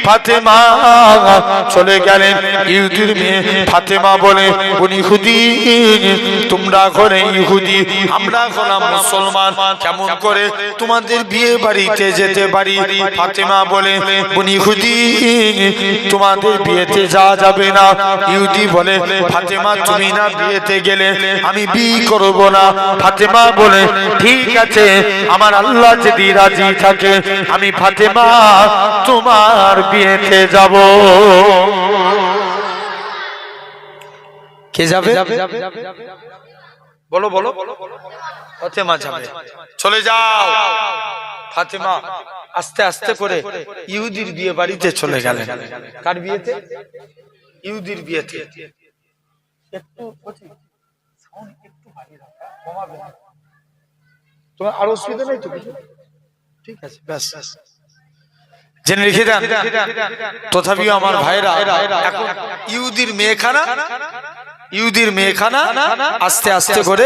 ফাতেমা চলে গেলেন। ইহুদির মেয়ে ফাতেমা বলে, উনি ইহুদি, তোমরা ঘরে ইহুদি, আমরা হলাম মুসলমান, কেমন করে তোমাদের বিয়ে বাড়িতে যেতে পারি? ফাতেমা বলে, উনি ইহুদি, তোমাদের বিয়েতে যাওয়া যাবে না। ইহুদি বলে, ফাতেমা তুমি না বিয়েতে গেলে আমি বিয়ে করব না। ফাতেমা বলে, ঠিক আছে, আমার আল্লাহ যদি রাজি থাকে আমি ফাতেমা তোমার বিয়েতে যাব। কে যাবে? বলো বলো। ফাতেমা যাবে। চলে যাও। ফাতেমা আস্তে আস্তে করে ইহুদির বিয়ে বাড়িতে চলে গেলেন। কার বিয়েতে? ইহুদির বিয়েতে। তোমার আর অসুবিধা নেই তো? ঠিক আছে, ব্যাস জেনে রেখে দেন। তথাপিও আমার ভাইরা, এখন ইহুদির মেয়েখানা আস্তে আস্তে করে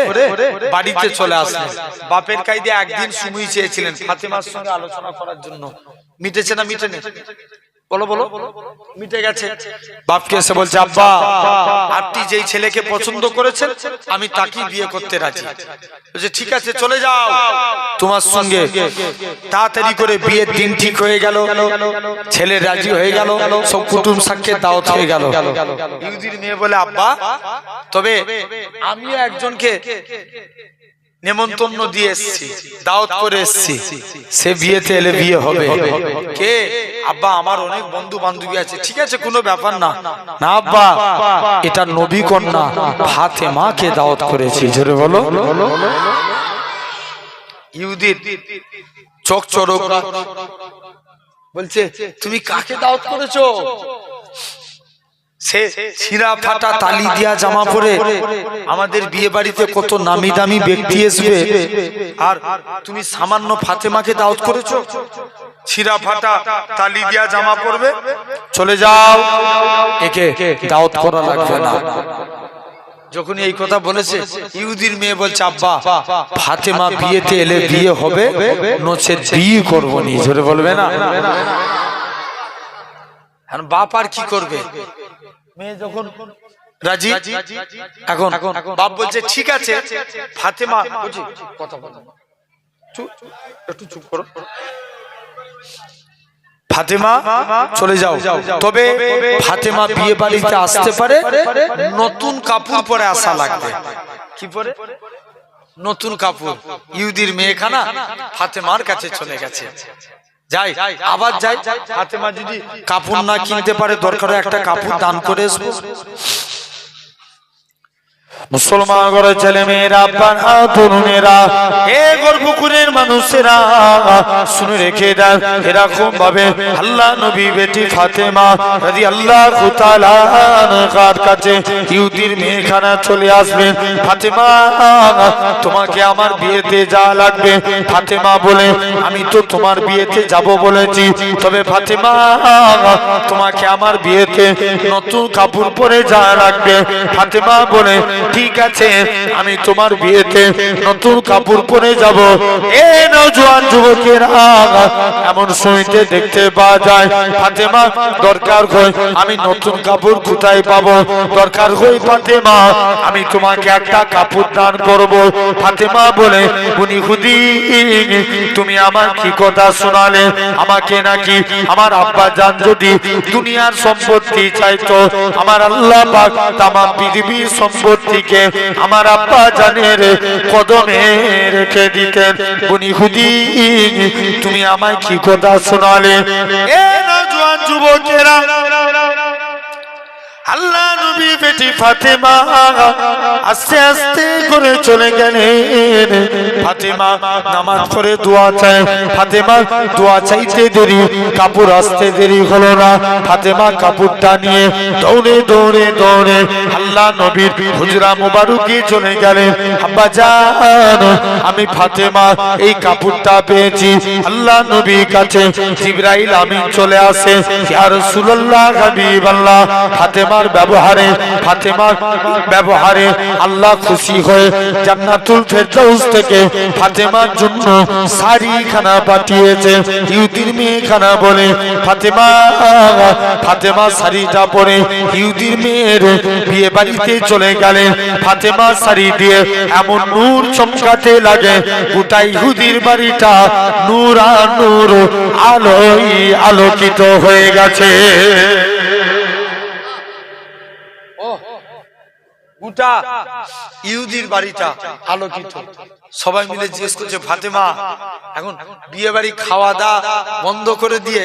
বাড়িতে চলে আসলেন। বাপের কাইদে একদিন সময় চেয়েছিলেন ফাতেমার সঙ্গে আলোচনা করার জন্য। মিটেছে না মিটেনি? বলো বলো। মিটে গেছে। বাপকে এসে বলছে, আব্বা আপনি যেই ছেলেকে পছন্দ করেছেন আমি তাকেই বিয়ে করতে রাজি। বলছে, ঠিক আছে, চলে যাও, তোমার সঙ্গে। তাড়াতাড়ি করে বিয়ের দিন ঠিক হয়ে গেল, ছেলে রাজি হয়ে গেল, সব কুটুম সাক্ষের দাওয়াত হয়ে গেল। ইহুদির মেয়ে বলে, আব্বা তবে আমি একজনকে নেমন্তন্ন দিয়ে এসেছি, দাওয়াত করে এসেছি, সে বিয়েতে এলে বিয়ে হবে। কে? আব্বা আমার অনেক বন্ধু বান্ধবী আছে। ঠিক আছে, কোনো ব্যাপার না। না আব্বা, এটা নবী কন্যা ফাতেমাকে দাওয়াত করেছি। জোরে বলো। ইহুদির চোখ চড়ক, বলছে, তুমি কাকে দাওয়াত করেছো? সে ছিঁড়া ফাটা তালি দিয়া জামা পরে আমাদের বিয়ে বাড়িতে কত নামি দামি ব্যক্তি আসবে, আর তুমি সামান্য ফাতেমাকে দাওয়াত করেছো? ছিঁড়া ফাটা তালি দিয়া জামা পরবে, চলে যাও, একে দাওয়াত করা লাগবে না। যখন এই কথা বলেছে, ইহুদির মেয়ে বলছে, আব্বা ফাতেমা বিয়েতে এলে বিয়ে হবে, নচেৎ বিয়ে করবো নি। জোরে বলবে না? বাপ আর কি করবে? মেয়ে যখন রাজি, এখন বাপ বলছে, ঠিক আছে ফাতেমা, কথা বলো, একটু চুপ করো, ফাতেমা চলে যাও। তবে ফাতেমা বিয়ে বাড়িতে আসতে পারে, নতুন কাপড় পরে আসা লাগবে। কি পরে? নতুন কাপড়। ইহুদির মেয়েখানা ফাতেমার কাছে চলে গেছে। যাই, আবার যাই, ফাতেমা যদি কাপড় না কিনতে পারে, দরকার একটা কাপড় দান করে আসবো। মুসলমান ঘরের ছেলে মেয়েরা, তরুণেরা, এ গর্ভপুরের মানুষেরা শুনে রেখে দেন, এরকম ভাবে আল্লাহ নবী বেটি ফাতেমা রাদিয়াল্লাহু তাআলা আনহার কাছে ইহুদির মেয়েখানা চলে আসবেন। ফাতেমা তোমাকে আমার বিয়েতে যাওয়া লাগবে। ফাতেমা বলে, আমি তো তোমার বিয়েতে যাব বলেছি, তবে ফাতেমা তোমাকে আমার বিয়েতে নতুন কাপড় পরে যাওয়া লাগবে। ফাতেমা বলে, ঠিক আছে, আমি তোমার বিয়েতে নতুন কাপড় পরে যাব। এ নওজোয়ান যুবকেরা, এমন সময়তে দেখতে পাওয়া যায় ফাতেমা দরকার হয়, আমি নতুন কাপড় কোথায় পাবো? দরকার হয় ফাতেমা আমি তোমাকে একটা কাপড় দান করব। ফাতেমা বলে, উনি খুদি, তুমি আমার কি কথা শোনালে? আমাকে নাকি আমার আব্বা জান যদি দুনিয়ার সম্পত্তি চাইতো, আমার আল্লাহ পাক তামাম পৃথিবীর সম্পত্তিকে আমার আব্বা জানের কদমে রেখে দিতেন। উনি খুদি, তুমি আমায় কি কথা শোনালে? এ নওজোয়ান যুবকেরা, আল্লাহ নবী বেটি ফাতেমা আস্তে আস্তে করে চলে গেলেন। ফাতেমা নামাজ পড়ে দোয়া চায়। ফাতেমা দোয়া চাইতে দেরি, কাপড় আসতে দেরি হলো না। ফাতেমা কাপড়টা নিয়ে দৌড়ে দৌড়ে দৌড়ে আল্লাহ নবীর হুজরা মুবারকে চলে গেলেন। আব্বা জান, আমি ফাতেমা এই কাপড়টা পেয়েছি। আল্লাহ নবীর কাছে জিবরাইল আমিন চলে আসে, ইয়া রাসূলুল্লাহ হাবিবাল্লাহ, ফাতেমা ফাতেমার ব্যবহারে আল্লাহ খুশি হয়ে জান্নাতুল ফেরদাউস থেকে ফাতেমার জন্য শাড়ি খানা পাঠিয়েছে। ইহুদির মেয়ে খানা বলে ফাতেমা শাড়িটা পরে ইহুদির মেয়ের বিয়ে বাড়িতে চলে গেলেন। ফাতেমা শাড়ি দিয়ে এমন নূর চমকাতে লাগে, গোটা ইহুদির বাড়িটা নূর আর নূর আলোয় আলোকিত হয়ে গেছে। গোটা ইহুদির বাড়িটা আলোকিত। সবাই মিলে জিজ্ঞেস করছে, ফাতেমা এখন বিয়ে বাড়ি খাওয়া দাওয়া বন্ধ করে দিয়ে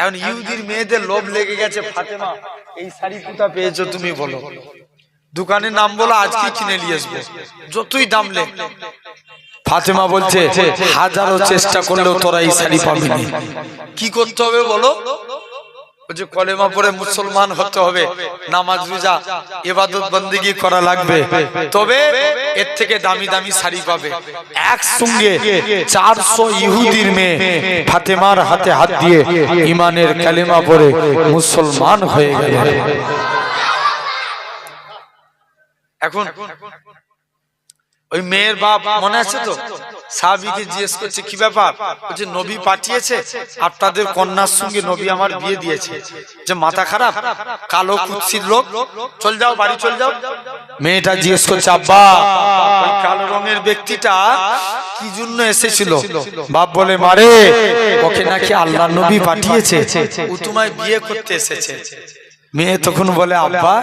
এখন ইহুদির মেয়েদের লোভ লেগে গেছে, ফাতেমা এই শাড়ি কোথা পেয়েছো তুমি বলো, দোকানের নাম বলো, আজকে কিনে নিয়ে আসবো, যতই দাম লে। ফাতেমা বলছে, হাজারো চেষ্টা করলেও তোরা এই শাড়ি পাবি না। কি করতে হবে বলো? বলছে কলেমা পড়ে মুসলমান হতে হবে, নামাজ রোজা ইবাদত বন্দেগী করা লাগবে, তবে এর থেকে দামি দামি শাড়ি পাবে। একসঙ্গে 400 ইহুদির মেয়ে ফাতেমার হাতে হাত দিয়ে ঈমানের কালেমা পড়ে মুসলমান হয়ে গেল। এখন ওই মেয়ের বাপ মনে আছে তো, সাহাবীকে জিজ্ঞেস করছে কি ব্যাপার? বলছে নবী পাঠিয়েছে, আপনাদের কন্যার সঙ্গে নবী আমার বিয়ে দিয়েছে। যে মাথা খারাপ, কালো কুৎসিত লোক, চল যাও বাড়ি চল যাও। মেয়েটা জিজ্ঞেস করছে, আব্বা ওই কালো রঙের ব্যক্তিটা কি জন্য এসেছিল? বাপ বলে, মারে ওকে নাকি আল্লাহর নবী পাঠিয়েছে, ও তোমায় বিয়ে করতে এসেছে। মেয়ে তখন বলে, আব্বা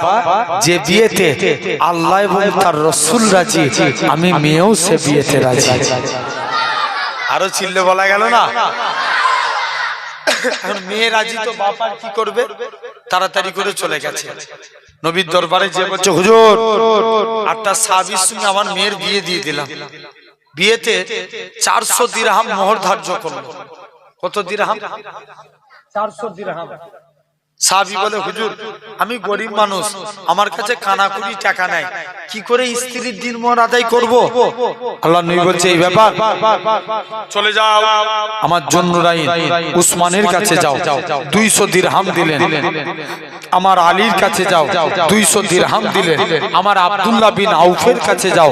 যে বিয়েতে আল্লাহ এবং তার রাসূল রাজি, আমি মেয়েও সে বিয়েতে রাজি। আরো চিল্লে বলা গেল না? এখন মেয়ে রাজি তো বাপ আর কি করবে, তাড়াতাড়ি করে চলে গেছে নবীর দরবারে। যে বলছে, হুজুর একটা সাহাবীর সঙ্গে আমার মেয়ের বিয়ে দিয়ে দিলাম, বিয়েতে 400 দিরহাম মোহর ধার্য করলো। কত দিরহাম? 400 দিরহাম। সাহাবী বলে, হুজুর আমি গরিব মানুষ, আমার কাছে কানাকুড়ি টাকা নাই, কি করে স্ত্রীর দিন মোহর আদায় করব? আল্লাহর নবী বলছে, এই ব্যাপার, চলে যাও আমার জন্নুরাইন উসমানের কাছে যাও, 200 দিরহাম দিলেন। আমার আলীর কাছে যাও, 200 দিরহাম দিলেন। আমার আব্দুল্লাহ বিন আউফের কাছে যাও,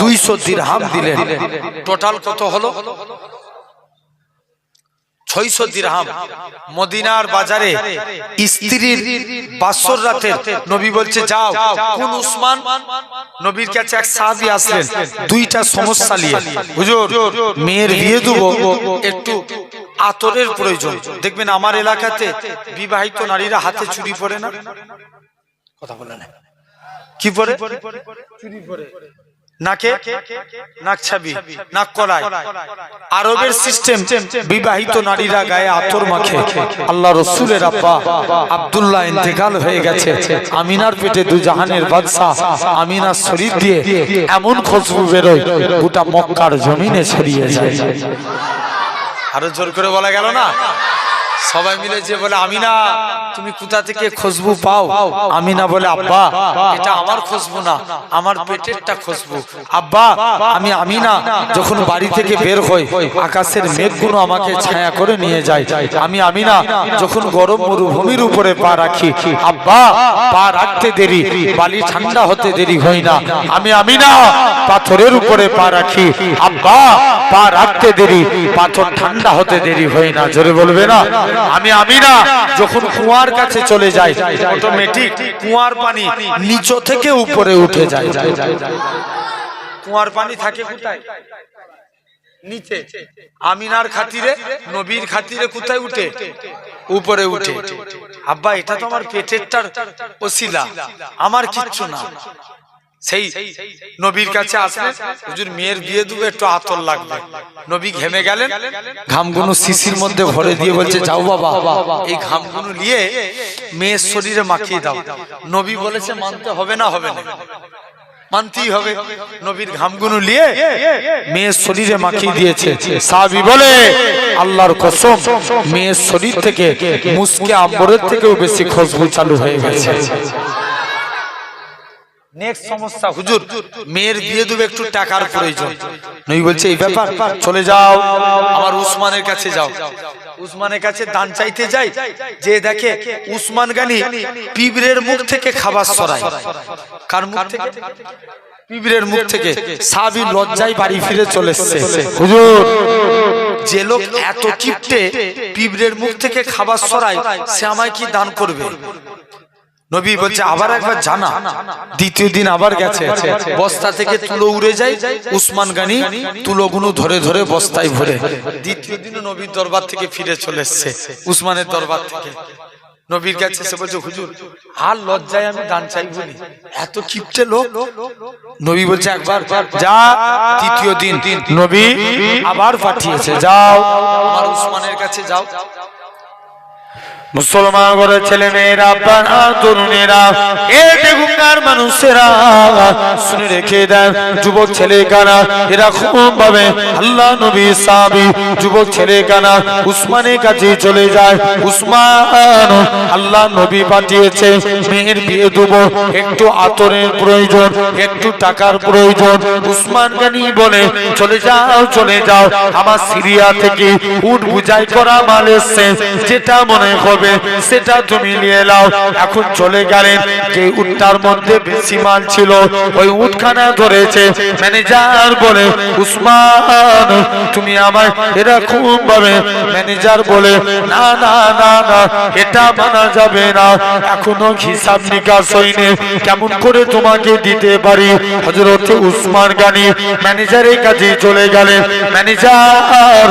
200 দিরহাম দিলেন। টোটাল কত হলো? 600 দিরহাম। মদিনার বাজারে স্ত্রীর বাসর রাতে নবী বলছে, যাও কোন উসমান? নবীর কাছে এক সাহাবী আসলেন, দুইটা সমস্যা নিয়ে, হুজুর মেয়ের বিয়ে দেব, একটু আতরের প্রয়োজন। দেখবেন আমার এলাকাতে বিবাহিত নারীরা হাতে চুড়ি পরে না, কথা বলে না, কি পরে? চুড়ি পরে, নাকে নাক ছাবি, নাক কলায়। আরবের সিস্টেম, বিবাহিত নারীরা গায়ে আতর মাখে। আল্লাহ রাসূলের আব্বা আব্দুল্লাহ ইন্তেকাল হয়ে গেছে, আমিনার পেটে দু জাহানের বাদশা আমিনার শরীর দিয়ে এমন খুশবু বেরোয়, গোটা মক্কার জমিনে ছড়িয়ে যায়। আরো জোর করে বলা গেল না? সবাই মিলে যে বলে, আমিনা তুমি কোথা থেকে খুশবু পাও? আমিনা বলে, আব্বা এটা আমার খুশবু না, আমার পেটেরটা খুশবু। আব্বা আমি আমিনা যখন বাড়ি থেকে বের হই, আকাশের মেঘগুলো আমাকে ছায়া করে নিয়ে যায়। আমি আমিনা যখন গরম মরুভূমির উপরে পা রাখি, আব্বা পা রাখতে দেরি, বালি ঠান্ডা হতে দেরি হয় না। আমি আমিনা পাথরের উপরে পা রাখি, আব্বা পা রাখতে দেরি, পাথর ঠান্ডা হতে দেরি হয় না। জোরে বলবে না? আমি আমিনা যখন কুয়ার কাছে চলে যাই, অটোমেটিক কুয়ার পানি নিচ থেকে উপরে উঠে যায়। কুয়ার পানি থাকে কোথায়? নিচে। আমিনার খাতিরে, নবীর খাতিরে কোথায় উঠে? উপরে উঠে। আব্বা এটা তো আমার পেটেরটার ওসিলা, আমার কিচ্ছু না। সেই নবীর কাছে আসলেন, হুজুর মেয়ের বিয়ে দেব, একটু আতর লাগবে। নবী ঘেমে গেলেন, ঘামগুলো শিশির মধ্যে ভরে দিয়ে বলছে, যাও বাবা এই ঘামগুলো নিয়ে মেয়ের শরীরে মাখিয়ে দাও। নবী বলেছে মানতে হবে না? হবে না, মানতেই হবে। নবীর ঘামগুলো নিয়ে মেয়ের শরীরে মাখিয়ে দিয়েছে। সাহাবী বলে, আল্লাহর কসম মেয়ের শরীর থেকে মুস্কে আম্বরের থেকেও বেশি খুশবু চালু হয়ে গেছে। নেক্সট সমস্যা, হুজুর মেয়ের বিয়ে দেব, একটু টাকার প্রয়োজন। নবী বলছে, এই ব্যাপার, চলে যাও আমার উসমানের কাছে যাও, উসমানের কাছে দান চাইতে যায়, যে দেখে উসমান গানি পিঁপড়ের মুখ থেকে খাবার সরায়। কার মুখ থেকে? পিঁপড়ের মুখ থেকে। সাহাবী লজ্জায় বাড়ি ফিরে চলে এসেছে। হুজুর, যে লোক এত কিপটে পিঁপড়ের মুখ থেকে খাবার সরায়, সে আমায় কি দান করবে? নবী বলছে আবার একবার জানা। দ্বিতীয় দিন আবার গেছে, বস্তা থেকে তুলো উড়ে যায়, উসমান গানি তুলোগুলো ধরে ধরে বস্তায় ভরে। দ্বিতীয় দিন নবীর দরবার থেকে ফিরে চলে এসেছে, উসমানের দরবার থেকে নবীর কাছে এসে বলছে হুজুর, আর লজ্জায় আমি দান চাইবো না, এত কিপটে লোক। নবী বলছে একবার যা। তৃতীয় দিন নবী আবার পাঠিয়েছে, যাও আমার উসমানের কাছে যাও। মুসলমান ঘরের ছেলে মেয়েরা, বাবা তরুণেরা, গুঙ্গার মানুষেরা শুনে রেখে দেন, যুবক ছেলে কানা এরকম ভাবে আল্লাহ নবী সাহাবী যুবক ছেলে কানা উসমানের কাছে চলে যায়। উসমান, আল্লাহ নবী পাঠিয়েছে, মেয়ের বিয়ে দেবো, একটু আতরের প্রয়োজন, একটু টাকার প্রয়োজন। উসমান গানি বলে চলে যাও চলে যাও, আমার সিরিয়া থেকে উট বুঝাই করা মাল এসছে, যেটা মনে হবে সেটা তুমি নিয়ে নাও। এখন চলে গেলেন, যে উটটার মধ্যে বেশি মাল ছিল ওই উটখানা ধরেছে। ম্যানেজার বলে উসমান তুমি আমায় এরকম ভাবে, ম্যানেজার বলে না না না না, এটা মানা যাবে না, এখনো হিসাব নিকাশ হয়নি, কেমন করে তোমাকে দিতে পারি। হযরত উসমান গানি ম্যানেজারের কাছে চলে গেলেন। ম্যানেজার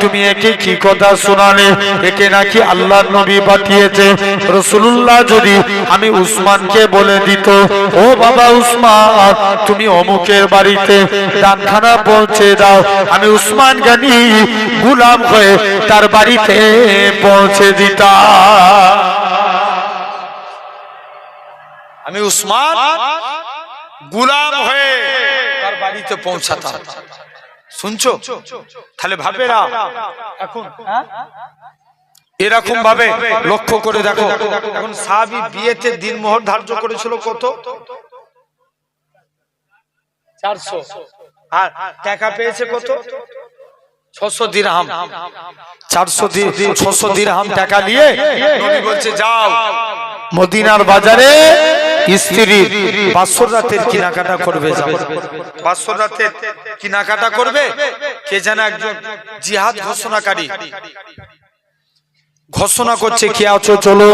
তুমি একে কি কথা শোনালে? একে নাকি আল্লাহর নবী পাঠিয়েছে। রাসূলুল্লাহ যদি আমি উসমানকে বলে দিত, ও বাবা উসমান তুমি অমুকের বাড়িতে দানখানা পৌঁছে দাও, আমি উসমান গানি গোলাম হয়ে তার বাড়িতে পৌঁছে দিতাম। আমি উসমান গোলাম হয়ে তার বাড়িতে পৌঁছাতাম। শুনছো? তাহলে ভাবেরা এখন এরকম ভাবে লক্ষ্য করে দেখো। এখন সাহাবী বিয়েতে দিনমোহর ধার্য করেছিল কত? 400। আর টাকা পেয়েছে কত? 600 দিরহাম। 600 দিরহাম টাকা নিয়ে নবী বলছে যাও মদিনার বাজারে স্ত্রীর বাসর রাতের কেনাকাটা করবে। যাও বাসর রাতের কেনাকাটা করবে। কে যেন একজন জিহাদ ঘোষণাকারী ঘোষণা করছে, কে আছো চলো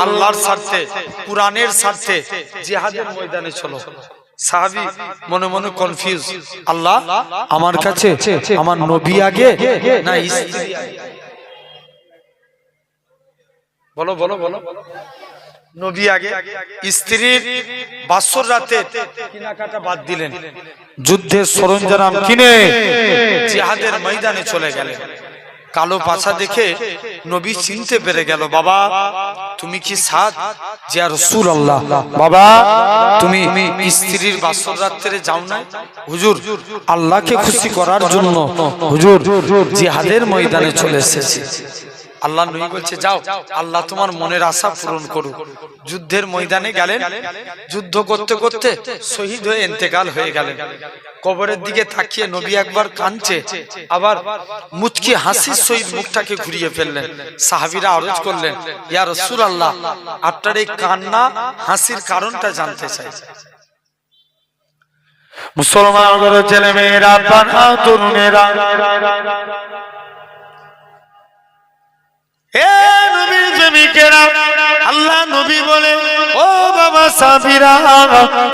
আল্লাহর স্বার্থে, কুরআনের স্বার্থে জিহাদের ময়দানে চলো। সাহাবী মনে মনে কনফিউজ, আল্লাহ আমার কাছে আমার নবী আগে না স্ত্রী আগে? বলো বলো বলো। নবী আগে। স্ত্রীর বাসর রাতে কেনাকাটা বাদ দিলেন, যুদ্ধের সরঞ্জাম কিনে জিহাদের ময়দানে চলে গেলেন। কালো পাছা দেখে নবী চিনতে পেরে গেল, বাবা তুমি কি সাদ? যে রাসূলুল্লাহ, বাবা তুমি স্ত্রীর বাসর রাতে যাও না? হুজুর আল্লাহকে খুশি করার জন্য হুজুর জিহাদের ময়দানে চলে এসেছি। আল্লাহ নবী বলছে যাও, আল্লাহ তোমার মনের আশা পূরণ করুক। যুদ্ধের ময়দানে গেলেন, যুদ্ধ করতে করতে শহীদ হয়ে ইন্তেকাল হয়ে গেলেন। কবরের দিকে তাকিয়ে নবী একবার কাঁদছে, আবার মুচকি হাসির সহিত মুখটাকে ঘুরিয়ে ফেললেন। সাহাবীরা আরজ করলেন, ইয়া রাসূলুল্লাহ আপনার এই কান্না হাসির কারণটা জানতে চাই। মুসলমান ঘরের ছেলে মেয়েরা, বাবা তরুণেরা, আল্লাহ নবী বলে, ও বাবা সাহাবীরা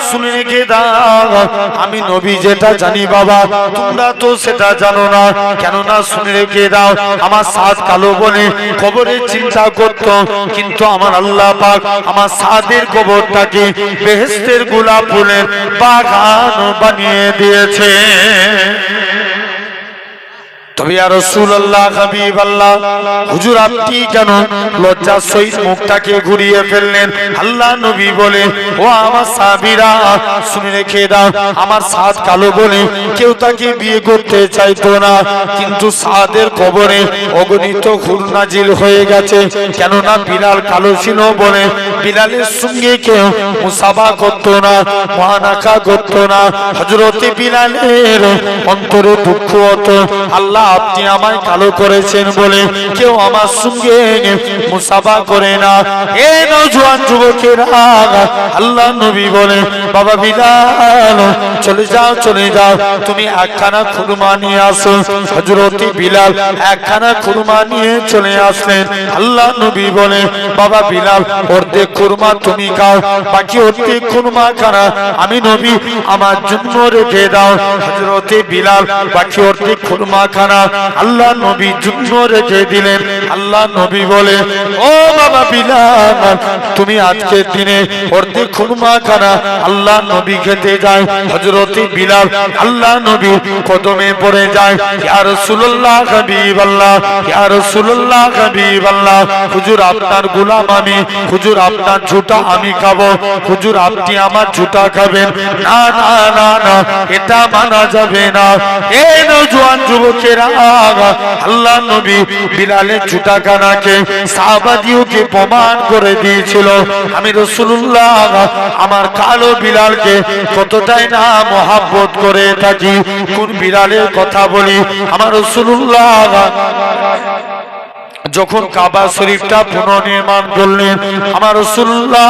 শুনে রেখে দাও, আমি নবী যেটা জানি বাবা তোমরা তো সেটা জানো না। কেননা শুনে রেখে দাও, আমার সাদ কালো বলে কবরের চিন্তা করত, কিন্তু আমার আল্লাহ পাক আমার সাদের কবরটাকে বেহেশতের গোলাপ ফুলের বাগান বানিয়ে দিয়েছে। তবে ইয়া রাসূলুল্লাহ হাবিবাল্লাহ হুজুর আপনি কেন লজ্জার সহিত মুখটাকে ঘুরিয়ে ফেললেন? আল্লাহ নবী বলে, ও আমার সাহাবীরা শুনে রেখে দাও, আমার সাদ কালো বলে কেউ তাকে বিয়ে করতে চাইতো না, কিন্তু সাদের কবরে অগণিত হুর নাজিল হয়ে গেছে। কেননা বিলাল কালো ছিল বলে বিলালের সঙ্গে কেউ মুসাফা করতো না, মুআনাকা করতো না। হযরতে বিলালের অন্তরে দুঃখ হতো, আল্লাহ আপনি আমায় কালো করেছেন বলে কেউ আমার সঙ্গে মুসাফা করে না। এ নওজোয়ান যুবকেরা, আল্লাহ নবী বলে বাবা বিলাল চলে যাও, চলে যাও, তুমি একখানা খুরমা নিয়ে আসো। হযরতে বিলাল একখানা খুরমা নিয়ে চলে আসলেন। আল্লাহ নবী বলে বাবা বিলাল অর্ধেক খুরমা তুমি খাও, বাকি অর্ধেক খুরমা খানা আমি নবী আমার জন্য রেখে দাও। হযরতে বিলাল বাকি অর্ধেক খুরমা খানা আল্লাহ নবীর জন্য রেখে দিলেন। আল্লাহ নবী বলে ও বাবা বিলাল তুমি আজকের দিনে অর্ধেক খুরমা খানা আল্লাহ নবী খেতে যায়। হযরতে বিলাল আল্লাহ নবী কদমে পড়ে যায়, ইয়া রাসূলুল্লাহ হাবিবাল্লাহ, ইয়া রাসূলুল্লাহ হাবিবাল্লাহ, হুজুর আপনার গোলাম আমি, হুজুর আপনার ঝুটা আমি খাবো, হুজুর আপনি আমার ঝুটা খাবেন। না না না না, এটা মানা যাবে না। এই নওজোয়ান যুবকেরা, আল্লাহ নবী বিলালের ঝুটা খানাকে সাহাবাদিওকে প্রমাণ করে দিয়েছিল আমি রাসূলুল্লাহ আমার কালো বিলালকে কতটাই না মহব্বত করে থাকি। কোন বিলালের কথা বলি, আমার রাসূলুল্লাহ যখন কাবা শরীফটা পুনর্নির্মাণ করলেন, আমার রাসূলুল্লাহ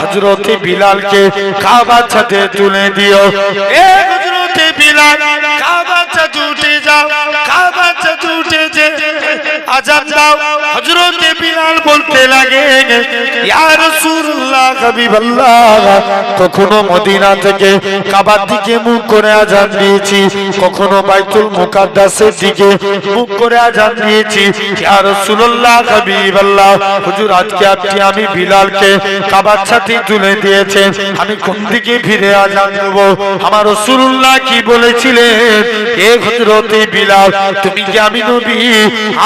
হযরতে বিলালকে কাবার ছাদে তুলে দিও। এ হযরতে বিলাল কাবার ছাদে উঠে যাও, কাবার ছাদে উঠে যে আজান দাও। হযরতে বিলাল বলতে লাগে ইয়া রাসূলুল্লাহ হাবিবাল্লাহ, কখনো মদিনা থেকে কাবার দিকে মুখ করে আজান দিয়েছি, কখনো বাইতুল মুকাদ্দাসের দিকে মুখ করে আজান দিয়েছি। ইয়া রাসূলুল্লাহ হাবিবাল্লাহ, হুজুর আজকে আপনি আমি বিলালকে কাবার ছাদে তুলে দিয়েছেন, আমি কোন দিকে ফিরে আজান দেব? আমার রাসূলুল্লাহ কি বলেছিলেন, এ হযরতে বিলাল তুমি কি আমি নবী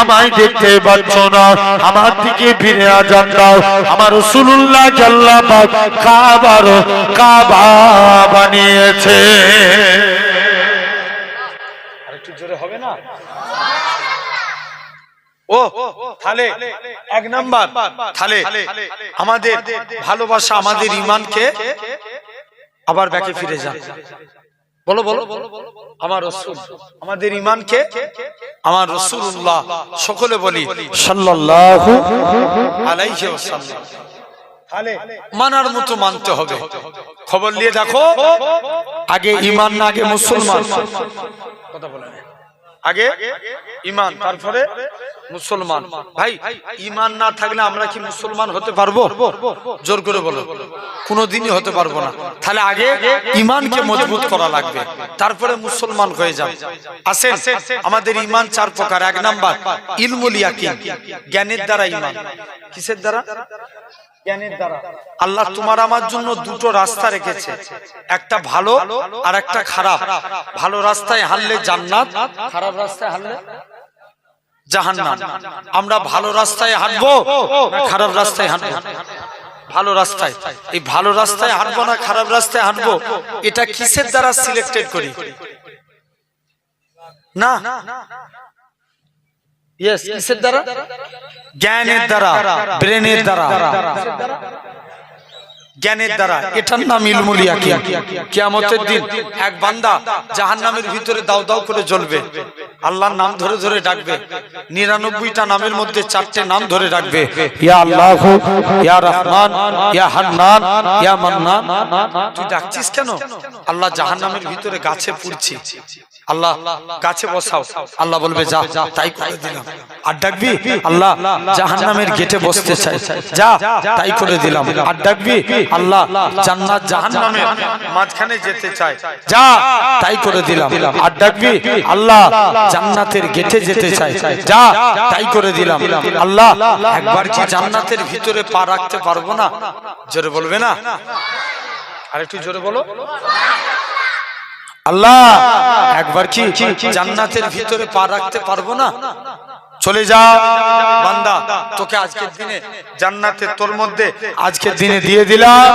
আমায় দেখতে পাচ্ছ না? আমার দিকে ফিরে আজান দাও। আমার রাসূলুল্লাহ আল্লাহ পাক কাবার কাবা বানিয়েছে। আরেকটু জোরে হবে না? ও তাহলে এক নাম্বার, তাহলে আমাদের ভালোবাসা আমাদের ঈমানকে আবার ব্যাকে ফিরে যান। বলো বলো, আমার রাসূল আমাদের ঈমানকে, আমার রাসূলুল্লাহ সকলে বলি সাল্লাল্লাহু আলাইহি ওয়াসাল্লাম। তাহলে মানার মতো মানতে হবে। খবর নিয়ে দেখো, আগে ঈমান না আগে মুসলমান? কথা বলেন, আগে ঈমান তারপরে মুসলমান। ভাই ঈমান না থাকলে আমরা কি মুসলমান হতে পারবো? জোর করে বলো, কোনোদিনই হতে পারবো না। তাহলে আগে ঈমানকে মজবুত করা লাগবে, তারপরে মুসলমান হয়ে যাবে। আসেন, আমাদের ঈমান চার প্রকার। এক নাম্বার ইলমুল ইয়াকিন, জ্ঞানের দ্বারা ঈমান। কিসের দ্বারা? জ্ঞানের দ্বারা। আল্লাহ তোমার আমার জন্য দুটো রাস্তা রেখেছে, একটা ভালো আর একটা খারাপ। ভালো রাস্তায় হাঁটলে জান্নাত, খারাপ রাস্তায় হাঁটলে জাহান্নাম। আমরা ভালো রাস্তায় হাঁটবো না খারাপ রাস্তায় হাঁটবো? ভালো রাস্তায়। এই ভালো রাস্তায় হাঁটবো না খারাপ রাস্তায় হাঁটবো, এটা কিসের দ্বারা সিলেক্টেড করি? না, ইয়েস, কিসের দ্বারা? জ্ঞানের দ্বারা, ব্রেনের দ্বারা, জ্ঞানের দ্বারা। এটার নাম ইলমুল ইয়াকিন। কিয়ামতের দিন এক বান্দা জাহান্নামের ভিতরে দাউ দাউ করে জ্বলবে, আল্লাহর নাম ধরে ধরে ডাকবে। 99টা নামের মধ্যে 4টে নাম ধরে ডাকবে, ইয়া আল্লাহ, ইয়া রহমান, ইয়া হান্নান, ইয়া মান্নান। তুই ডাকছিস কেন? আল্লাহ জাহান্নামের ভিতরে গাছে পুড়ছি, আল্লাহ গাছে বসাও। আল্লাহ বলবে যা, তাই করে দিলাম। আর ডাকবি, আল্লাহ জাহান্নামের গেটে বসতে চাই, যা, তাই করে দিলাম। আর ডাকবি, আল্লাহ জান্নাত জাহান্নামের মাঝখানে যেতে চাই, যা, তাই করে দিলাম। আর ডাকবি, আল্লাহ জান্নাতের গেটে যেতে চাই, যা, তাই করে দিলাম। আল্লাহ একবার কি জান্নাতের ভিতরে পা রাখতে পারবো না? জোরে বলবে না? আরেকটু জোরে বলো। আল্লাহ একবার কি জান্নাতের ভিতরে পা রাখতে পারবো না? চলে যা বান্দা, তোকে আজকের দিনে জান্নাতে তোর মধ্যে আজকের দিনে দিয়ে দিলাম,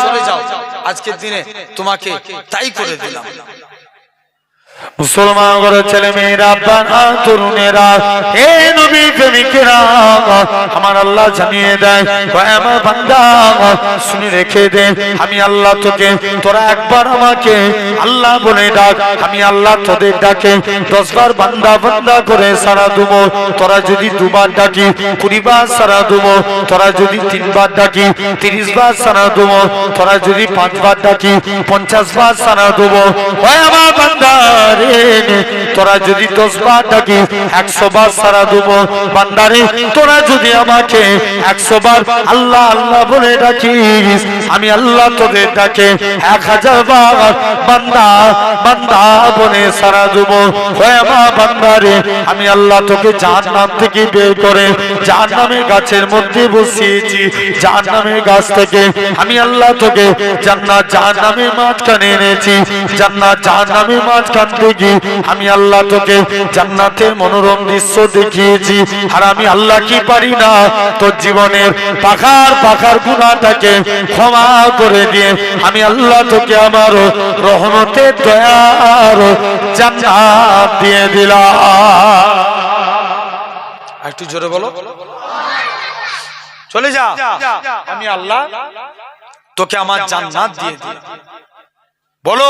চলে যাও। আজকের দিনে তোমাকে তাই করে দিলাম। মুসলমান ঘরের ছেলে মেয়েরা, আব্বারা, তরুণেরা, হে নবী প্রেমিকেরা, আমার আল্লাহ জানিয়ে দেয়, ওহে আমার বান্দা শুনে রেখে দে, আমি আল্লাহ তোকে, তোরা একবার আমাকে আল্লাহ বলে ডাক, আমি আল্লাহ তোদের ডাকে 10 বার বান্দা বান্দা করে সারা দেব। তোরা যদি 2 বার ডাকি 20 বার সারা দেব। তোরা যদি 3 বার ডাকি 30 বার সারা দেব। তোরা যদি 5 বার ডাকি 50 বার সারা দেব। ওহে আমার বান্দা, তোরা যদি 10 বার ডাকি 100 বার সারা দেব। বান্দারে, তোরা যদি আমাকে 100 বার আল্লাহ আল্লাহ বলে ডাকিস, আমি আল্লাহ তোদের ডাকে 1000 বার বান্দা বান্দা বলে সারা দেব। ওহে আমার বান্দারে, আমি আল্লাহ তোকে জাহান্নাম থেকে বের করে জাহান্নামের গাছের মধ্যে বসিয়েছি। জাহান্নামের গাছ থেকে আমি আল্লাহ তোকে জান্নাত জাহান্নামের মাঝখানে এনেছি। জান্নাত জাহান্নামের মাঝখান থেকে আমি আল্লাহ তোকে জান্নাতের মনোরম দৃশ্য দেখিয়েছি। আর আমি আল্লাহ কি পারি না, তোর জীবনের পাখার পাখার গুনাহটাকে ক্ষমা করে দিয়ে আমি আল্লাহ তোকে আমার রহমতের দয়ার জান্নাত দিয়ে দিলাম। একটু জোরে বলো, চলে যা, আমি আল্লাহ তোকে আমার জান্নাত দিয়ে দিলাম। বলো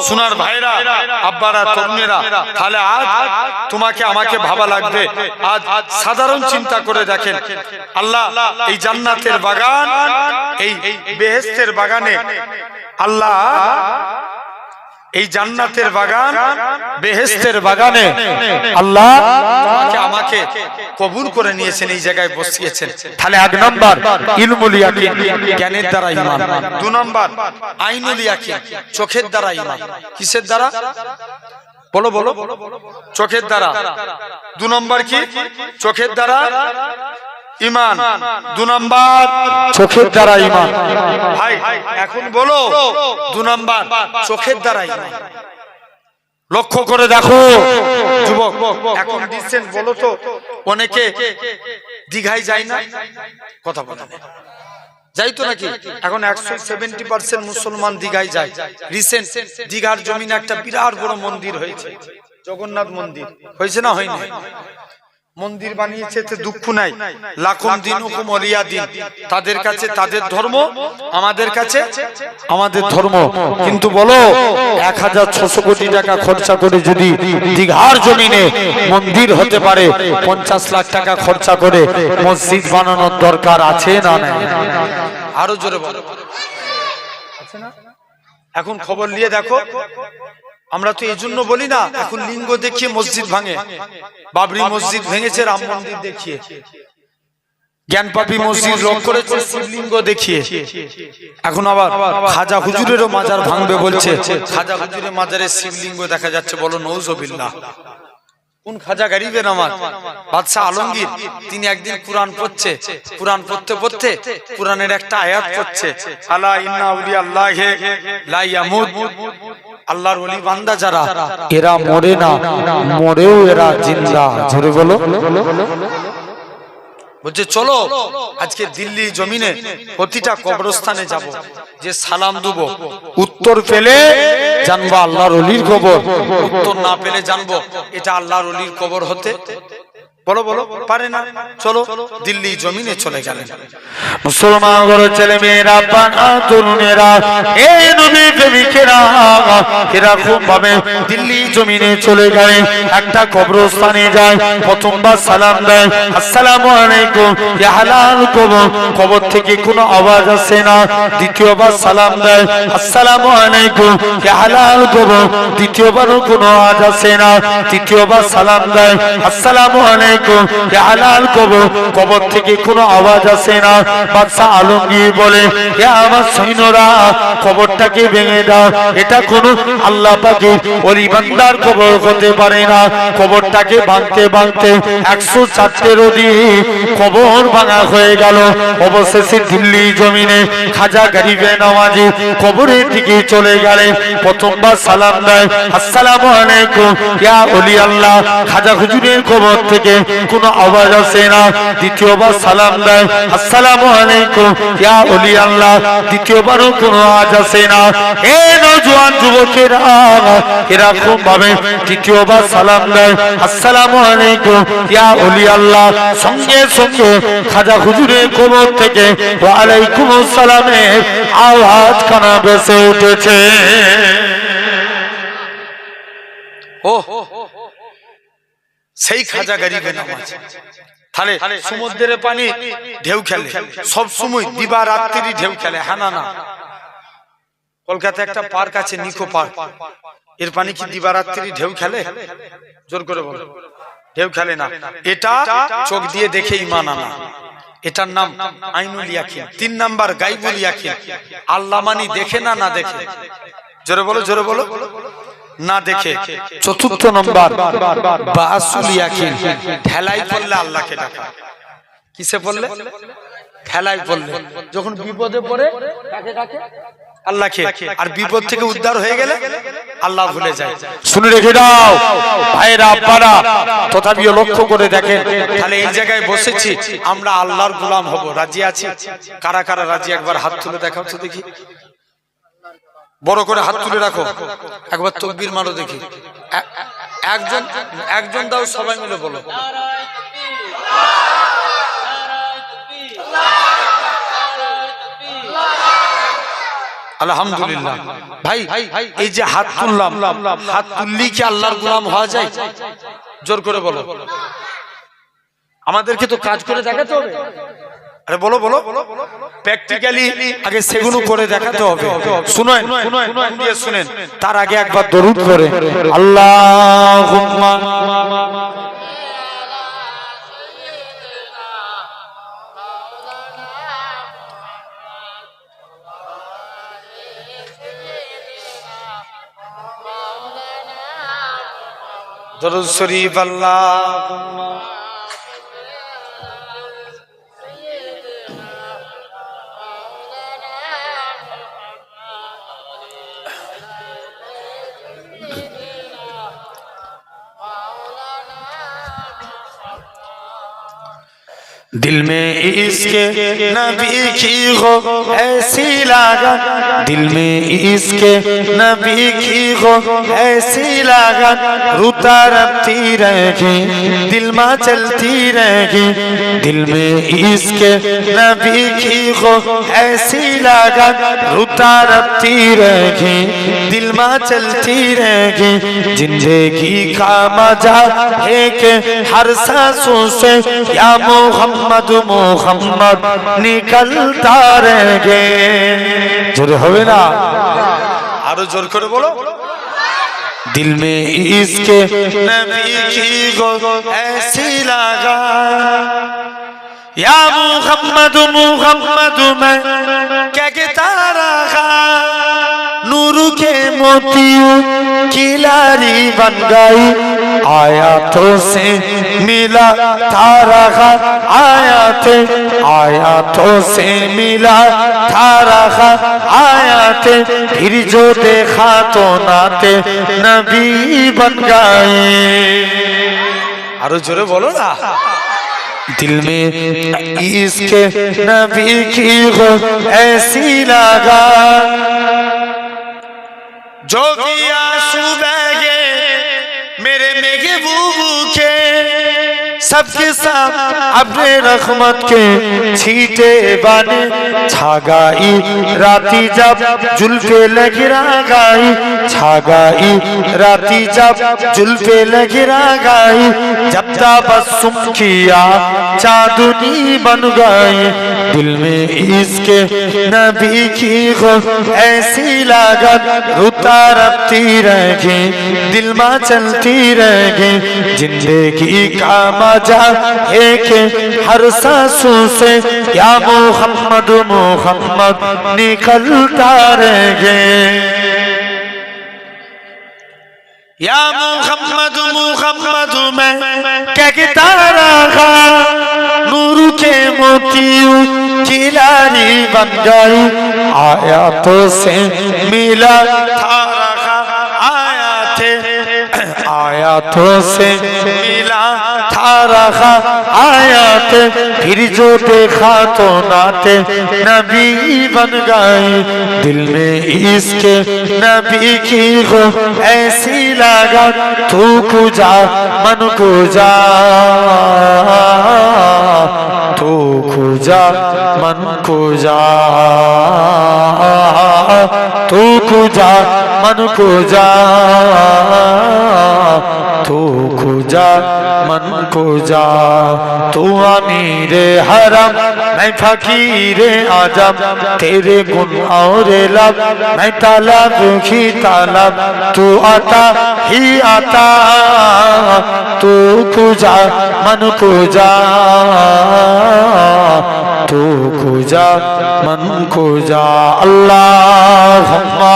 সোনার ভাইরা, আব্বারা, তরুণেরা, তাহলে আজ তোমাকে আমাকে ভাবা লাগবে। আজ সাধারণ চিন্তা করে দেখেন, আল্লাহ এই জান্নাতের বাগান, এই বেহেশতের বাগানে, আল্লাহ এই জান্নাতের বাগান বেহেশতের বাগানে আল্লাহ তোমাকে আমাকে কবুল করে নিয়েছেন, এই জায়গায় বসিয়েছেন। তাহলে 1 নাম্বার ইলমুল ইয়াকিন, জ্ঞানের দ্বারা ঈমান। 2 নাম্বার আইনুল ইয়াকিন, চোখের দ্বারা ঈমান। কিসের দ্বারা? বলো বলো, চোখের দ্বারা। 2 নাম্বার কি? চোখের দ্বারা ঈমান। 2 নাম্বার চোখের দ্বারা ঈমান। ভাই এখন বলো 2 নাম্বার চোখের দ্বারা ঈমান। লক্ষ্য করে দেখো যুবক, এখন দিচ্ছেন বলো তো, অনেকে দীঘায় যায় না? কথা বলে যাই তো নাকি? এখন 170% মুসলমান দীঘায় যায়। রিসেন্ট দীঘার জমিনে একটা বিরাট বড় মন্দির হয়েছে, জগন্নাথ মন্দির হয়েছে না হয়নি? মন্দির বানিয়েছে, দুঃখ নাই। লাখম দিন হুকুম ওলিয়া দিন, তাদের কাছে তাদের ধর্ম, আমাদের কাছে আমাদের ধর্ম। কিন্তু বলো 1600 কোটি টাকা খরচা করে যদি দীঘার জমিনে মন্দির হতে পারে, 50 লাখ টাকা খরচা করে মসজিদ বানানোর দরকার আছে না? আরো জোরে বলো, আছে না? এখন খবর নিয়ে দেখো, আমরা তো এই জন্য বলি না, এখন লিঙ্গ দেখিয়ে মসজিদ ভাঙে। বাবরি মসজিদ ভেঙেছে রাম মন্দির দেখিয়ে, জ্ঞানপাপী মসজিদ রোধ করেছে শিবলিঙ্গ দেখিয়ে। এখন আবার খাজা হুজুরেরও মাজার ভাঙবে বলছে। খাজা হুজুরের মাজারে শিবলিঙ্গ দেখা যাচ্ছে, বলো নউজুবিল্লাহ। কোন খাজা গরিবের আমার বাদশাহ আলমগীর, তিনি একদিন কুরআন পড়ছে, কুরআন পড়তে পড়তে কুরআনের একটা আয়াত পড়ছে, আলা ইন্না আউলিয়াল্লাহি লা ইয়ামুত, আল্লাহর ওলি বান্দা যারা এরা মরে না, মরেও এরা জিন্দা। জোরে বলো। বলছে চলো আজকে দিল্লি জমিনে প্রতিটা কবরস্থানে যাব, যে সালাম দেব, উত্তর পেলে জানবো আল্লাহর ওলির কবর, উত্তর না পেলে জানবো এটা আল্লাহর ওলির কবর হতে। বলো বলো, পারে না? চলো দিল্লি জমিনে চলে গেলেন। মুসলমান ঘরের ছেলে মেয়েরা, আব্বারা, তরুণেরা, হে নবী প্রেমিকেরা, এরকম ভাবে দিল্লি জমিনে চলে গেলেন। একটা কবরস্থানে যায়, প্রথমবার সালাম দেয়, আসসালামু আলাইকুম, ইয়া হালাল কবর। কবর থেকে কোনো আওয়াজ আসে না। দ্বিতীয়বার সালাম দেয়, আসসালামু আলাইকুম, ইয়া হালাল কবর। দ্বিতীয়বারও কোনো আওয়াজ আসে না। তৃতীয়বার সালাম দেয়, আসসালামু আলাইকুম, ইয়া হালাল কবর। কবর থেকে কোনো আওয়াজ আসে না। বাদশাহ আলমগীর বলে, হে আমার সৈন্যরা, কবরটাকে ভেঙে দাও, এটা কোনো আল্লাহ পাকের ওলি বান্দার কবর হতে পারে না। কবরটাকে ভাঙতে ভাঙতে 104 অধিক কবর ভাঙা হয়ে গেল। অবশেষে দিল্লি জমিনে খাজা গরিবে নওয়াজি কবরের দিকে চলে গেলেন। প্রথমবার সালাম দেয়, আসসালামু আলাইকুম, ইয়া ওলি আল্লাহ। খাজা হুজুরের কবর থেকে কোনো আওয়াজ আসে না। দ্বিতীয়বার সালাম দেয়, আসসালামু আলাইকুম ইয়া ওলি আল্লাহ, দ্বিতীয়বারও কোনো আওয়াজ আসে না। এ নওজোয়ান যুবকেরা এরকম ভাবে তৃতীয়বার সালাম দেয়, আসসালামু আলাইকুম ইয়া ওলি আল্লাহ, সঙ্গে সঙ্গে খাজা হুজুরের কবর থেকে ওয়া আলাইকুম আসসালামের আওয়াজ কানা ভেসে উঠেছে। ও সেই খাজা গরিবের নামাজ। তাহলে সমুদ্রের পানি ঢেউ খেলে সব সময়, দিবা রাত্রি ঢেউ খেলে, হ্যাঁ না? কলকাতা একটা পার্ক আছে নিকো পার্ক, এর পানি কি দিবা রাত্রি ঢেউ খেলে? জোর করে বলো, ঢেউ খেলে না। এটা চোখ দিয়ে দেখে ঈমান আনা, এটার নাম আইনুল ইয়াকিন। 3 নাম্বার গায়বুল ইয়াকিন, আল্লাহ মানি দেখে না দেখে, জোরে বলো জোরে বলো, না দেখে। 4র্থ নাম্বার বাসুল ইয়াকিন, ঠেলাই পড়লে আল্লাহকে ডাকা। কিসে পড়লে? ঠেলাই পড়লে, যখন বিপদে পড়ে কাকে ডাকে? আল্লাহকে। আর বিপদ থেকে উদ্ধার হয়ে গেলে আল্লাহ ভুলে যায়। শুনে রেখে দাও ভাইরা আব্বারা, তথাপিও লক্ষ্য করে দেখেন। তাহলে এই জায়গায় বসেছি আমরা, আল্লাহর গোলাম হব, রাজি আছি? কারা কারা রাজি? একবার হাত তুলে দেখাও তো দেখি, বড় করে হাত তুলে রাখো, একবার তাকবীর মারো দেখি। একজন দাও, সবাই মিলে বলো। আলহামদুলিল্লাহ। ভাই এই যে হাত তুললাম, হাত তুললি কি আল্লাহর গোলাম হওয়া যায়? জোর করে বলো। আমাদেরকে তো কাজ করে দেখাতে হবে। আরে বলো বলো, প্র্যাকটিক্যালি আগে সেগুলো করে দেখাতে হবে। শুনেন শুনেন, তার আগে একবার দরুদ করে আল্লাহুম্মা দরুদ শরীফ আল্লাহুম্মা दिल में इश्क नबी की हो ऐसी लागत, दिल में इश्क नबी की हो ऐसी लागत, रुता रखती रहेगी दिल में चलती रहेगी, दिल में इश्क नबी की हो ऐसी लागत, रुता रखती रहेगी दिल में चलती रहेगी, जिंदगी का मजा है कि हर सांसों से या मोहम्मद मोहम्मद निकलता रहेंगे। जोर होवे ना, आरो जोर करे बोलो। दिल में इश्क नबी की गो ऐसी लगा, या मोहम्मद मोहम्मद मैं क्या कहता रहा, नूर के मोतियों की लारी बन गई, आयातों से मिला था रहा, आयातों से मिला था रहा, आयाते फिर जो देखा तो नाते नबी बन गए। आरो जोरे बोलो ना। दिल में इश्क नबी की हो ऐसी लगा, जो भी आंसू बहे मेरे महबूब के, सबके साथ अपने रहमत के छींटे बने, छा गई राती जब जुल्फे लगिरा गई, छा गई राती जब जुल्फे लगिरा गई, जब तबस्सुम किया चांदनी बन गई, दिल में इश्क नबी की हो ऐसी लागत, रुता रखती रहेगी दिल में चलती रहेगी, जिंदगी का मजा है कि हर सांसों से या मोहम्मद मोहम्मद निकलता रहेंगे, या मोहम्मद मोहम्मद मैं कहता रहा, नूर के मोतियों की लारी बन गई, आयातों से मिला था रहा, आयातों से मिला था रखा आयाते फिर जो देखा तो नाते नबी बन गए दिल में इसके नबी की हो ऐसी लगा तू कुजा मन कुजा तू कुजा मन कुजा तू कुजा मन कुजा तू कुजा मन कुजा तू अमीरे हरम मैं फकीरे आजम तेरे गुण और लब मैं तलब ही तलब तू आता ही आता तू कुजा मन कुजा तू कुजा मन कुजा अल्लाहुम्मा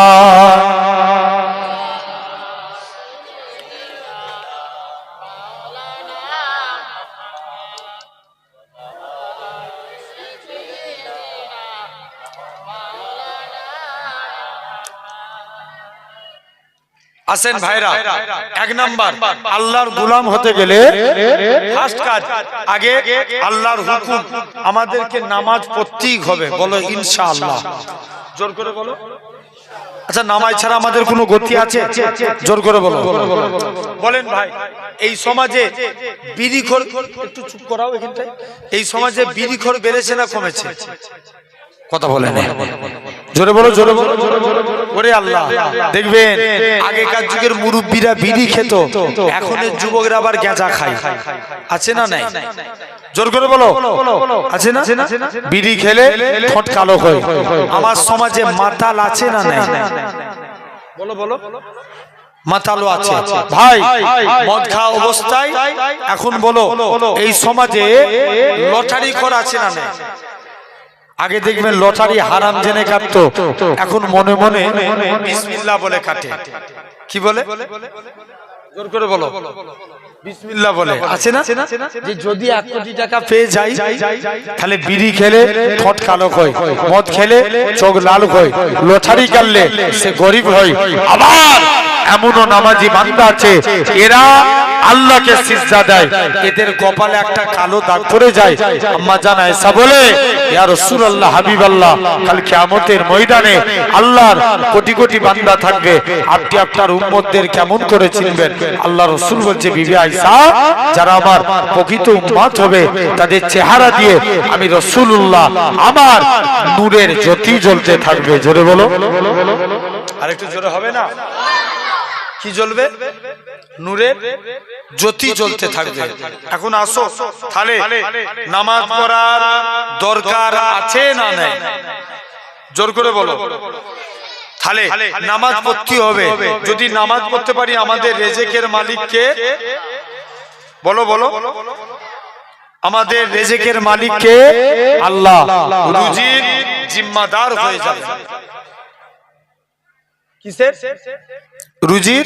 আসেন ভাইরা এক নাম্বার আল্লাহর গোলাম হতে গেলে ফার্স্ট কাজ আগে আল্লাহর হুকুম আমাদেরকে নামাজ পড়তেই হবে বলো ইনশাআল্লাহ জোর করে বলো আচ্ছা নামাজ ছাড়া আমাদের কোনো গতি আছে জোর করে বলো বলেন ভাই এই সমাজে বিড়িখোর একটু চুপ করাও এখানটায় এই সমাজে বিড়িখোর বেড়েছে না কমেছে কথা বলে না জোরে বলো জোরে বলো ওরে আল্লাহ দেখবেন আগেকার যুগের মুরব্বীরা বিড়ি খেত এখনের যুবকরা আবার গাঁজা খায় আছে না নাই জোর করে বলো আছে না বিড়ি খেলে ঠোঁট কালো হয় আমার সমাজে মাতাল আছে না নাই বলো বলো মাতালো আছে ভাই মদ খাওয়া অবস্থায় এখন বলো এই সমাজে লটারি করা আছে না নাই আগে দেখবেন লটারি হারাম জেনে কাটতো এখন মনে মনে বিসমিল্লাহ বলে কাটে কি বলে জোর করে বলো বিসমিল্লাহ বলে আছে না যে যদি 1 কোটি টাকা পেয়ে যাই তাহলে বিড়ি খেলে ঠোঁট কালো হয় মদ খেলে চোখ লাল হয় লটারি কাটলে সে গরিব হয় আবার এমনও নামাজি বান্দা আছে এরা আল্লাহকে সিজদা দেয় এদের কপালে একটা কালো দাগ পড়ে যায় আম্মা জান আয়েশা বলে ইয়া রাসূলুল্লাহ হাবিবাল্লাহ কাল কিয়ামতের ময়দানে আল্লাহর কোটি কোটি বান্দা থাকবে আপনি আপনার উম্মতদের কেমন করে চিনবেন আল্লাহ রাসূল বলছে বিবি আয়েশা যারা আমার প্রকৃত উম্মত হবে তাদের চেহারা দিয়ে আমি রাসূলুল্লাহ আমার নূরের জ্যোতি জ্বলতে থাকবে জোরে বলো আরেকটু জোরে হবে না কি জ্বলবে নূরের জ্যোতি জ্বলতে থাকবে এখন আসো তাহলে নামাজ পড়ার দরকার আছে না নাই জোর করে বলো তাহলে নামাজ পড়তে হবে যদি নামাজ পড়তে পারি আমাদের রিজিকের মালিক কে বলো বলো আমাদের রিজিকের মালিক কে আল্লাহ রুজির জিম্মাদার হয়ে যাবে কিসের রুজির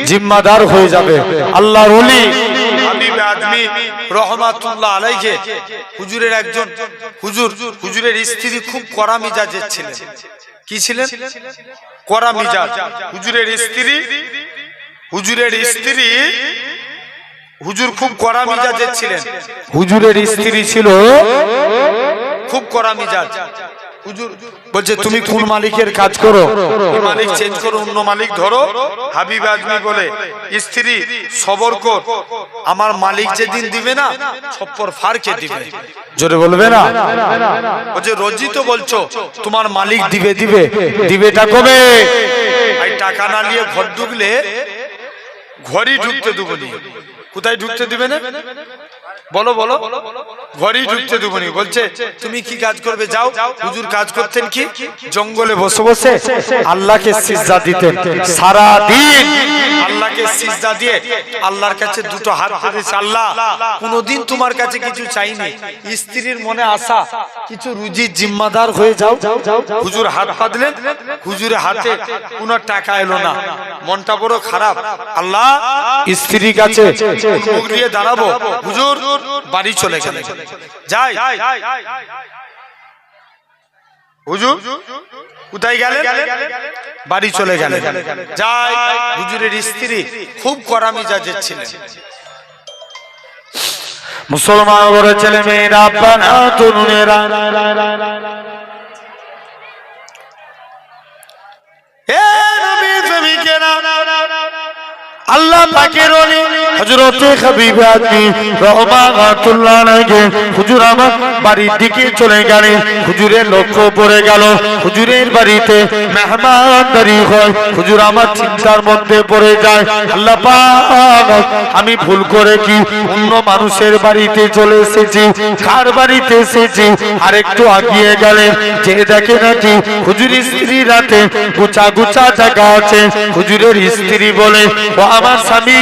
জিম্মাদার হয়ে যাবে আল্লাহর ওলি হাবিব আজমি রাহমাতুল্লাহ আলাইহি হুজুরের একজন হুজুরের স্ত্রী খুব কড়া মিজাজের ছিলেন কি ছিলেন কড়া মিজাজ হুজুরের স্ত্রী হুজুর খুব কড়া মিজাজের ছিলেন হুজুরের স্ত্রী ছিল খুব কড়া মিজাজ হুজুর বলছে তুমি কোন মালিকের কাজ করো মালিক চেঞ্জ করো অন্য মালিক ধরো হাবিব আজমি বলে স্ত্রী সবর কর আমার মালিক যেদিন দিবে না ছপ্পর ফারকে দিবে জোরে বলবে না বলছে রোজই তো বলছো তোমার মালিক দিবে দিবেটা কবে ভাই টাকা না নিয়ে ঘর ঢুকলে ঘরই ঢুকতে দেবো নি কোথায় ঢুকতে দিবে না বলো বলো ঘরেই ঢুকতে দেবো নি বলছে তুমি কি কাজ করবে যাও হুজুর কাজ করতেন কি জঙ্গলে বসে বসে আল্লাহকে সিজদা দিতেন সারা দিন আল্লাহকে সিজদা দিয়ে আল্লাহর কাছে দুটো হাত পেতেছে আল্লাহ কোনোদিন তোমার কাছে কিছু চাইনি স্ত্রীর মনে আশা কিছু রুজির জিম্মাদার হয়ে যাও হুজুর হাত পাতলেন হুজুরের হাতে কোনো টাকা এলো না মনটা বড় খারাপ আল্লাহ স্ত্রীর কাছে মুখ দিয়ে দাঁড়াবো হুজুর বাড়ি চলে গেলেন যাই হুজুর কোথায় গেলেন বাড়ি চলে গেলেন যাই হুজুরের স্ত্রী খুব কড়া মিজাজের ছিলেন মুসলমান ঘরের ছেলে মেয়েরা, আব্বা না তরুণেরা, এ নবীর প্রেমিকেরা, আল্লাহ পাকের ওলি হযরত হাবিব আজমি রহমাতুল্লাহ আলাইহি হুজুর আমার বাড়ির দিকে চলে গেলেন। হুজুরের লক্ষ্য পড়ে গেল হুজুরের বাড়িতে মেহমানদারি হয়। হুজুর আমার চিন্তার মধ্যে পড়ে যায়, আল্লাহ পাক আমি ভুল করে কি অন্য মানুষের বাড়িতে চলে এসেছি, কার বাড়িতে এসেছি। আর একটু আগিয়ে গেলেন, যে দেখে নাকি হুজুরের স্ত্রী রাতে গুছা গুছা জায়গা আছে। হুজুরের স্ত্রী বলে, ও আমার স্বামী,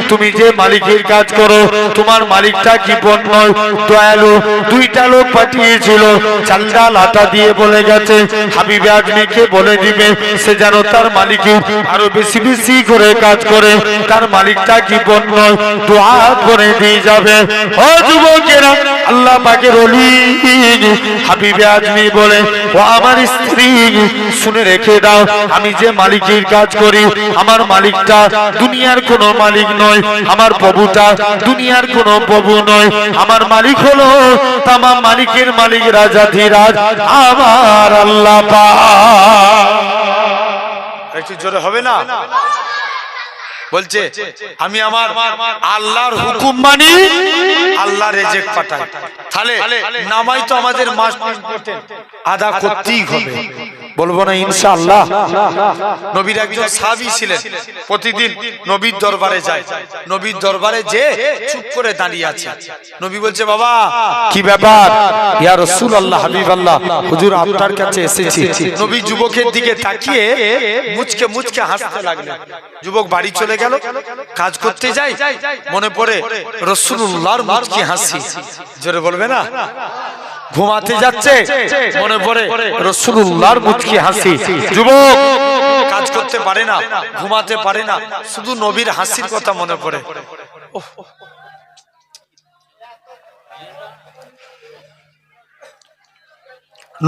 তুমি যে মালিকের কাজ করো, তোমার মালিকটা কি বোন নয়, দয়ালু। দুইটা লোক পাঠিয়েছিল, চালটা লাটা দিয়ে বলে গেছে হাবিবে আজমিকে বলে দিবে সে যেন তার মালিকের আরো বেশি বেশি করে কাজ করে, তার মালিকটা কি বোন নয়, দোয়া করে দিয়ে যাবে। ও যুবকেরা, আল্লাহ পাকের ওলি হাবিবে আজমি বলে, ও আমার স্ত্রী শুনে রেখে দাও, আমি যে মালিকের কাজ করি, আমার মালিকটা দুনিয়ার কোনো মালিক নয়, আমার প্রভুটা দুনিয়ার কোনো প্রভু নয়, আমার মালিক হলো তামাম মালিকের মালিক, রাজাধিরাজ আমার আল্লাহ পাক। একটু জোরে হবে না? বলছে আমি আমার আল্লাহর হুকুম মানি, আল্লাহ রেজেক পাঠাই। তাহলে নামাই তো আমাদের মাস আদা করতেই হবে, বলবো না ইনশাআল্লাহ। নবীর একজন সাহাবী ছিলেন, প্রতিদিন নবীর দরবারে যায়। নবীর দরবারে যে চুপ করে দাঁড়িয়ে আছে। নবী বলছে, বাবা কি ব্যাপার? ইয়া রাসূলুল্লাহ, হাবিবাল্লাহ, হুজুর আপনার কাছে এসেছি। নবী যুবকের দিকে তাকিয়ে মুচকে মুচকে হাসতে লাগলেন। যুবক বাড়ি চলে গেল, কাজ করতে যাই, মনে পড়ে রাসূলুল্লাহর মুচকি হাসি। জোরে বলবে না? ঘুমাতে যাচ্ছে, মনে পড়ে রাসূলুল্লাহর মুচকি হাসি। যুবক কাজ করতে পারে না, ঘুমাতে পারে না, শুধু নবীর হাসির কথা মনে পড়ে।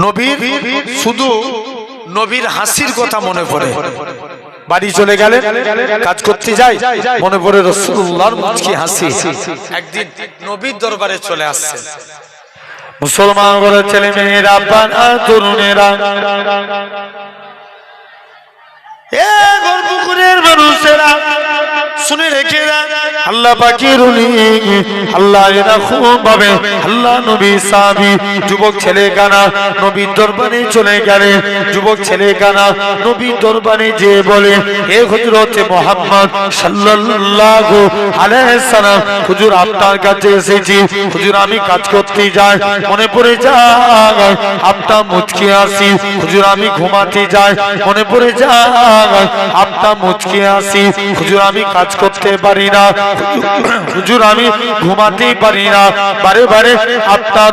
নবীর শুধু নবীর হাসির কথা মনে পড়ে। বাড়ি চলে গেলেন, কাজ করতে যাই, মনে পড়ে রাসূলুল্লাহর মুচকি হাসি। একদিন নবীর দরবারে চলে আসছে। মুসলমান ঘরের ছেলে মেয়েরা, আব্বা না তরুণেরা, এ গর্ভপুরের মানুষেরা, শুনে রেখে আল্লাহ পাকের ওলি আল্লাহ এরকম ভাবে আল্লাহ নবী সাহাবী যুবক ছেলে কানা নবীর দরবারে চলে গেলেন। যুবক ছেলে কানা নবীর দরবারে যে বলে, হে হযরত মুহাম্মদ সাল্লাল্লাহু আলাইহি সাল্লাম, হুজুর আপনার কাছে এসেছি। হুজুর আমি কাজ করতে যাই, মনে পড়ে যায় আপনার মুচকি হাসি। হুজুর আমি ঘুমাতে যাই, মনে পড়ে যায় আপনার মুচকি হাসি। হুজুর আমি কাজ করতে পারি না, হুজুর আমি ঘুমাতেই পারি না, বারে বারে আপনার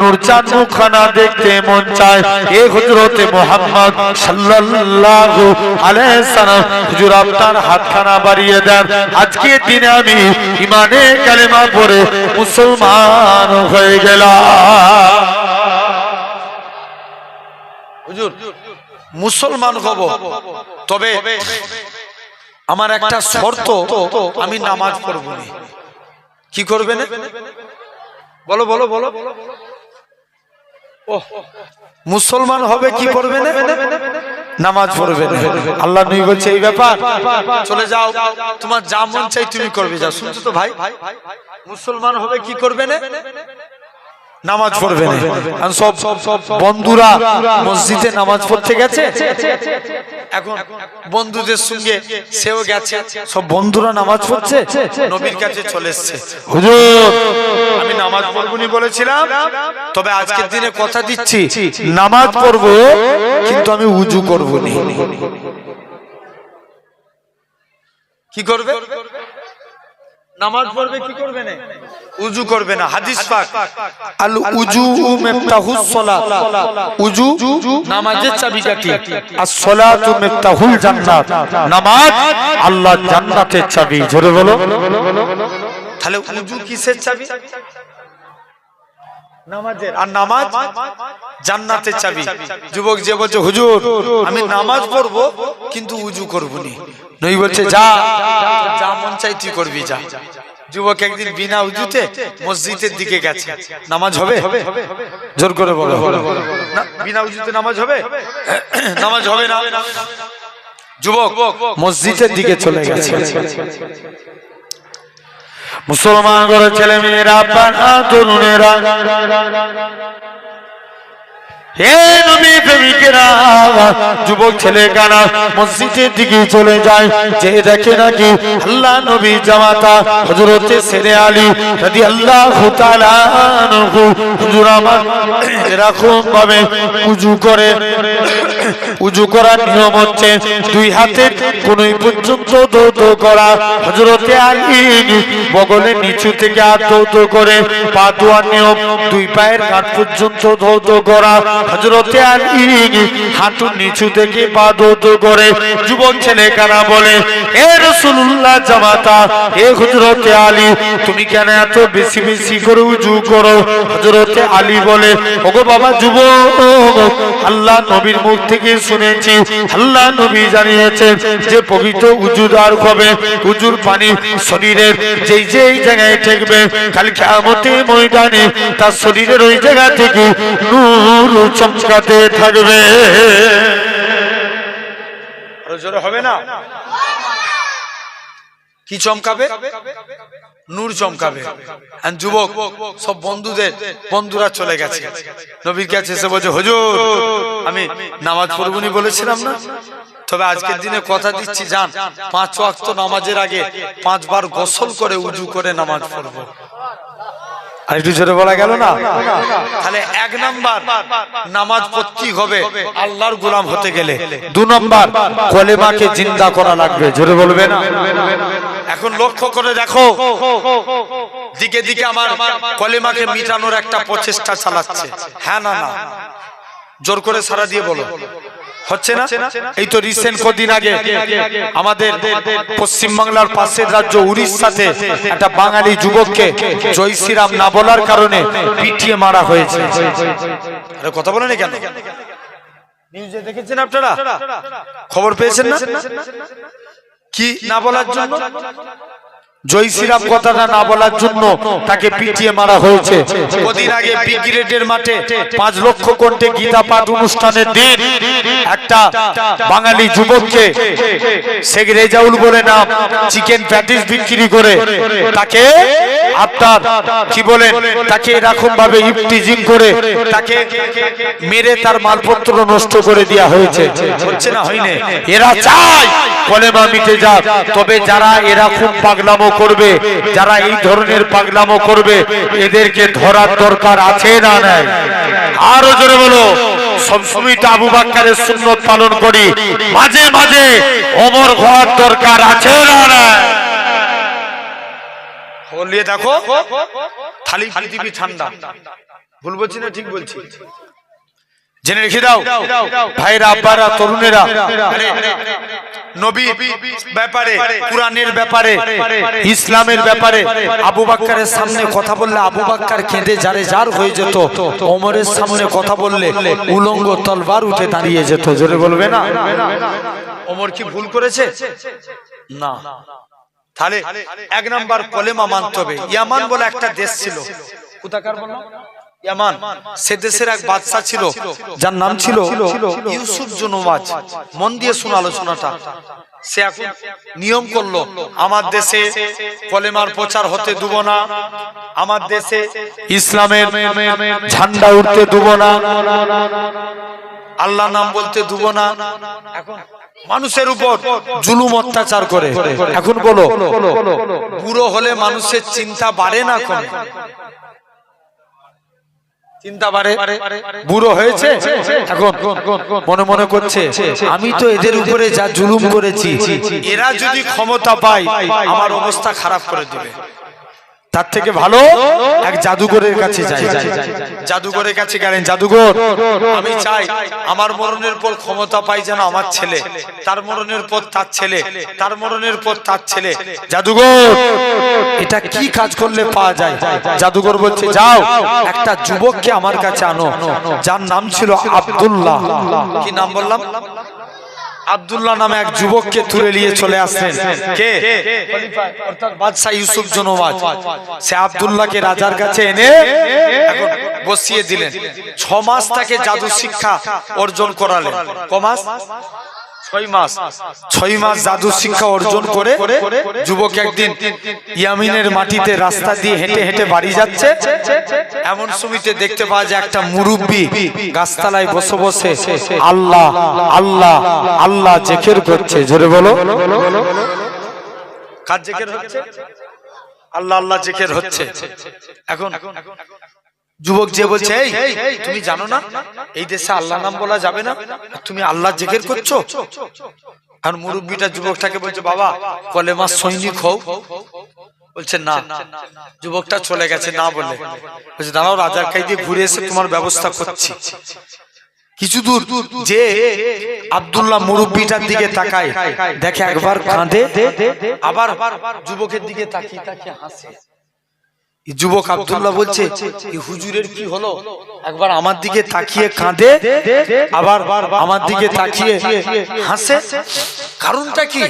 নূরজান মুখখানা দেখতে মন চায়। এ হযরত মুহাম্মদ সাল্লাল্লাহু আলাইহি সাল্লাম, হুজুর আপনার হাতখানা বাড়িয়ে দেন, আজকে দিনে আমি ঈমানে কালেমা পড়ে মুসলমান হয়ে গেলাম। হুজুর মুসলমান হব, তবে আমার একটা শর্ত, আমি নামাজ পড়ব না। কি করবে না? বলো বলো বলো। ও মুসলমান হবে, কি করবে না? নামাজ পড়বে না। আল্লাহ নবী বলছে এই ব্যাপার, চলে যাও, তোমার যা মন চাই তুমি করবে, যাও। শুনছো তো ভাই? মুসলমান হবে, কি করবে না? নামাজ পড়বে না। সব বন্ধুরা মসজিদে নামাজ পড়তে গেছে, এখন বন্ধুদের সঙ্গে সেও গেছে, সব বন্ধুরা নামাজ পড়ছে, নবীর কাছে চলে এসেছে, হুজুর আমি নামাজ পড়বনি বলেছিলাম, তবে আজকের দিনে কথা দিচ্ছি নামাজ পড়বো, কিন্তু আমি উজু করবো না। কি করবে? নামাজ পড়বে, কি করবে না? উজু করবে না। হাদিস পাক, আল উজু মিফতাহুস সালাত, উজু নামাজের চাবিকাঠি, আর সালাতু মিফতাহুল জান্নাত, নামাজ আল্লাহর জান্নাতের চাবি। জোরে বলো। তাহলে উজু কিসের চাবি? নামাজের। আর নামাজ জান্নাতের চাবি। যুবক যে বলছে হুজুর আমি নামাজ পড়বো কিন্তু উজু করবো না, নবী বলছে যা যা মন চাই তুই করবি, যা। যুবক একদিন বিনা উজুতে মসজিদের দিকে গেছে, নামাজ হবে? জোর করে বলো। না, বিনা উজুতে নামাজ হবে? নামাজ হবে না। যুবক মসজিদের দিকে চলে গেছে। মুসলমান ঘরের ছেলে মেয়েরা, তরুণেরা, হে নবী প্রেমিকেরা, যুবক ছেলে কানা মসজিদের দিকে চলে যায়, যে দেখে নাকি আল্লাহ নবী জামাতা হযরতে সেরে আলী রাদিয়াল্লাহু তাআলা আনহু হুজুর আমার এরকম ভাবে উযু করে। উযু করার নিয়ম হচ্ছে দুই হাতের কোণই পর্যন্ত ধৌত করা। হযরতে আলী বগলের নিচু থেকে হাত ধৌত করে, পা ধোয়ার নিয়ম দুই পায়ের কাঠ পর্যন্ত ধৌত করা। হযরতে আলী হাঁটুর নিচু থেকে পা ধৌত করে। যুবক ছেলে কানা বলে, হে রাসূলুল্লাহ জামাতা, হে হযরতে আলী, তুমি কেন এত বেশি বেশি করে উযু করো? হযরতে আলী বলে, ওগো বাবা যুবক, আল্লাহ নবীর মুখ থেকে শুনেছি, আল্লাহ নবী জানিয়েছেন যে পবিত্র উযুদার হবে, উযুর পানি শরীরের যেই যেই জায়গায় ঠেকবে, কাল কিয়ামতের ময়দানে তার শরীরের ওই জায়গা থেকে নূর চমকাতে থাকবে। আরো জোরে হবে না? কি চমকাবে? নূর চমকাবে। যুবক সব বন্ধুরা চলে গেছে, নবীর কাছে এসে বলছে, হুজুর আমি নামাজ পড়বনি বলেছিলাম না, তবে আজকের দিনে কথা দিচ্ছি, যান 5 ওয়াক্ত নামাজের আগে 5 বার গোসল করে উযু করে নামাজ পড়বো। আর একটু জোরে বলা গেল না? তাহলে 1 নাম্বার নামাজ পড়তেই হবে আল্লাহর গোলাম হতে গেলে। 2 নাম্বার কলেমাকে জিন্দা করা লাগবে। জোরে বলবে না? এখন লক্ষ্য করে দেখো, দিকে দিকে আমার কলেমাকে মিটানোর একটা প্রচেষ্টা চালাচ্ছে। হ্যাঁ না না, জোর করে সারা দিয়ে বলো, হচ্ছে না? এই তো রিসেন্ট কদিন আগে আমাদের পশ্চিমবাংলার পাশের রাজ্য উড়িষ্যাতে একটা বাঙালি যুবককে জয় শ্রীরাম না বলার কারণে পিটিয়ে মারা হয়েছে। আরে কথা বলেন কেন? নিউজে দেখেছেন আপনারা? খবর পেয়েছেন না? কি না বলার জন্য? জয় শ্রীরাম কথাটা না বলার জন্য তাকে পিটিয়ে মারা হয়েছে। কদিন আগে ব্রিগেডের মাঠে 5 লক্ষ কণ্ঠে গীতা পাঠ অনুষ্ঠানের দিন একটা বাঙালি যুবককে, শেখ রেজাউল বলে নাম, চিকেন প্যাটিস বিক্রি করে তাকে আপনার কি বলেন, তাকে এরকম ভাবে ইফটিজিং করে তাকে মেরে তার মালপত্র নষ্ট করে দেওয়া হয়েছে। হচ্ছে না? হয়নি? এরা চায় কলেমা মিটে যাক, তবে যারা এরকম পাগলামো করবে, যারা এই ধরনের পাগলামো করবে, এদেরকে ধরার দরকার আছে না নাই? আরো জোরে বলো। সবসময় তো আবু বকরের সুন্নাত পালন করি, মাঝে মাঝে ওমর হওয়ার দরকার আছে না নাই? বলিয়ে দেখো, খালি পৃথিবী ঠান্ডা। ভুল বলছি না ঠিক বলছি? জেনে রেখে দাও ভাইরা, আব্বারা, তরুণেরা, নবীর ব্যাপারে, কুরআনের ব্যাপারে, ইসলামের ব্যাপারে আবু বকরের সামনে কথা বললে আবু বকর কেঁদে জারে জার হয়ে যেত। ওমরের সামনে কথা বললে উলঙ্গ তলবার উঠে দাঁড়িয়ে যেত। জোরে বলবে না? ওমর কি ভুল করেছে? না। তাহলে 1 নাম্বার কলেমা মানতে হবে। ইয়ামান বলে একটা দেশ ছিল, কোথাকার বলো? ইয়ামান। সে দেশের এক বাদশা ছিল যার নাম ছিল ইউসুফ জুনুমাজ। মন দিয়ে শুনো আলোচনাটা। সে এখন নিয়ম করলো, আমার দেশে কলেমার প্রচার হতে দেব না, আমার দেশে ইসলামের ঝান্ডা উঠতে দেব না, আল্লাহ নাম বলতে দেব না। এখন মানুষের উপর জুলুম অত্যাচার করে। এখন বলো, বুড়ো হলে মানুষের চিন্তা বাড়ে না কমে? চিন্তা বাড়ে। বুড়ো হয়েছে এখন মনে মনে করছে, আমি তো এদের উপরে যা জুলুম করেছি, এরা যদি ক্ষমতা পায় আমার অবস্থা খারাপ করে দিবে। তার থেকে ভালো এক জাদুঘরের কাছে যাই। জাদুঘরের কাছে গেলেন, জাদুঘর আমি চাই আমার মরণের পর ক্ষমতা পাই যেন আমার ছেলে, তার মরণের পর তার ছেলে, তার মরণের পর তার ছেলে। জাদুঘর এটা কি কাজ করলে পাওয়া যায়? জাদুঘর বলছে, যাও একটা যুবককে আমার কাছে আনো, যার নাম ছিল আব্দুল্লাহ। কি নাম বললাম? আব্দুল্লাহ নামে এক যুবককে তুলে নিয়ে চলে আসলেন। কে? খলিফা অর্থাৎ বাদশা ইউসুফ জনওয়াজ। সে আব্দুল্লাহকে রাজার কাছে এনে এখন বসিয়ে দিলেন। 6 মাস তাকে জাদু শিক্ষা অর্জন করালেন। ক মাস? 6 মাস জাদু শিক্ষা অর্জন করে যুবক একদিন ইয়ামিনের মাটিতে রাস্তা দিয়ে হেঁটে হেঁটে বাড়ি যাচ্ছে। এমন সময়তে দেখতে পাওয়া যায় একটা মুরব্বি গাছতলায় বসে বসে আল্লাহ আল্লাহ আল্লাহ জিকির করছে। জোরে বলো। কার জিকির হচ্ছে? আল্লাহ আল্লাহ জিকির হচ্ছে। এখন যুবক যে বলছে, এই তুমি জানো না এই দেশে আল্লাহ নাম বলা যাবে না, তুমি আল্লাহ জিকির করছো? আর মুরব্বিটা যুবকটাকে বলছে, বাবা কলেমা সৈনিক হও। বলছে না। যুবকটা চলে গেছে না বলে। বলছে দাঁড়াও, রাজার কাছে দিয়ে ঘুরে এসে তোমার ব্যবস্থা করছি। কিছু দূর যে আব্দুল্লাহ মুরব্বিটার দিকে তাকায়, দেখে একবার কাঁদে, আবার যুবকের দিকে তাকিয়ে তাকিয়ে হাসে। যুবক আব্দুল্লাহ বলছে, এই হুজুরের কি হলো? একবার আমার দিকে তাকিয়ে কাঁদে, আবার আমার দিকে তাকিয়ে হাসে, কারণটা কি?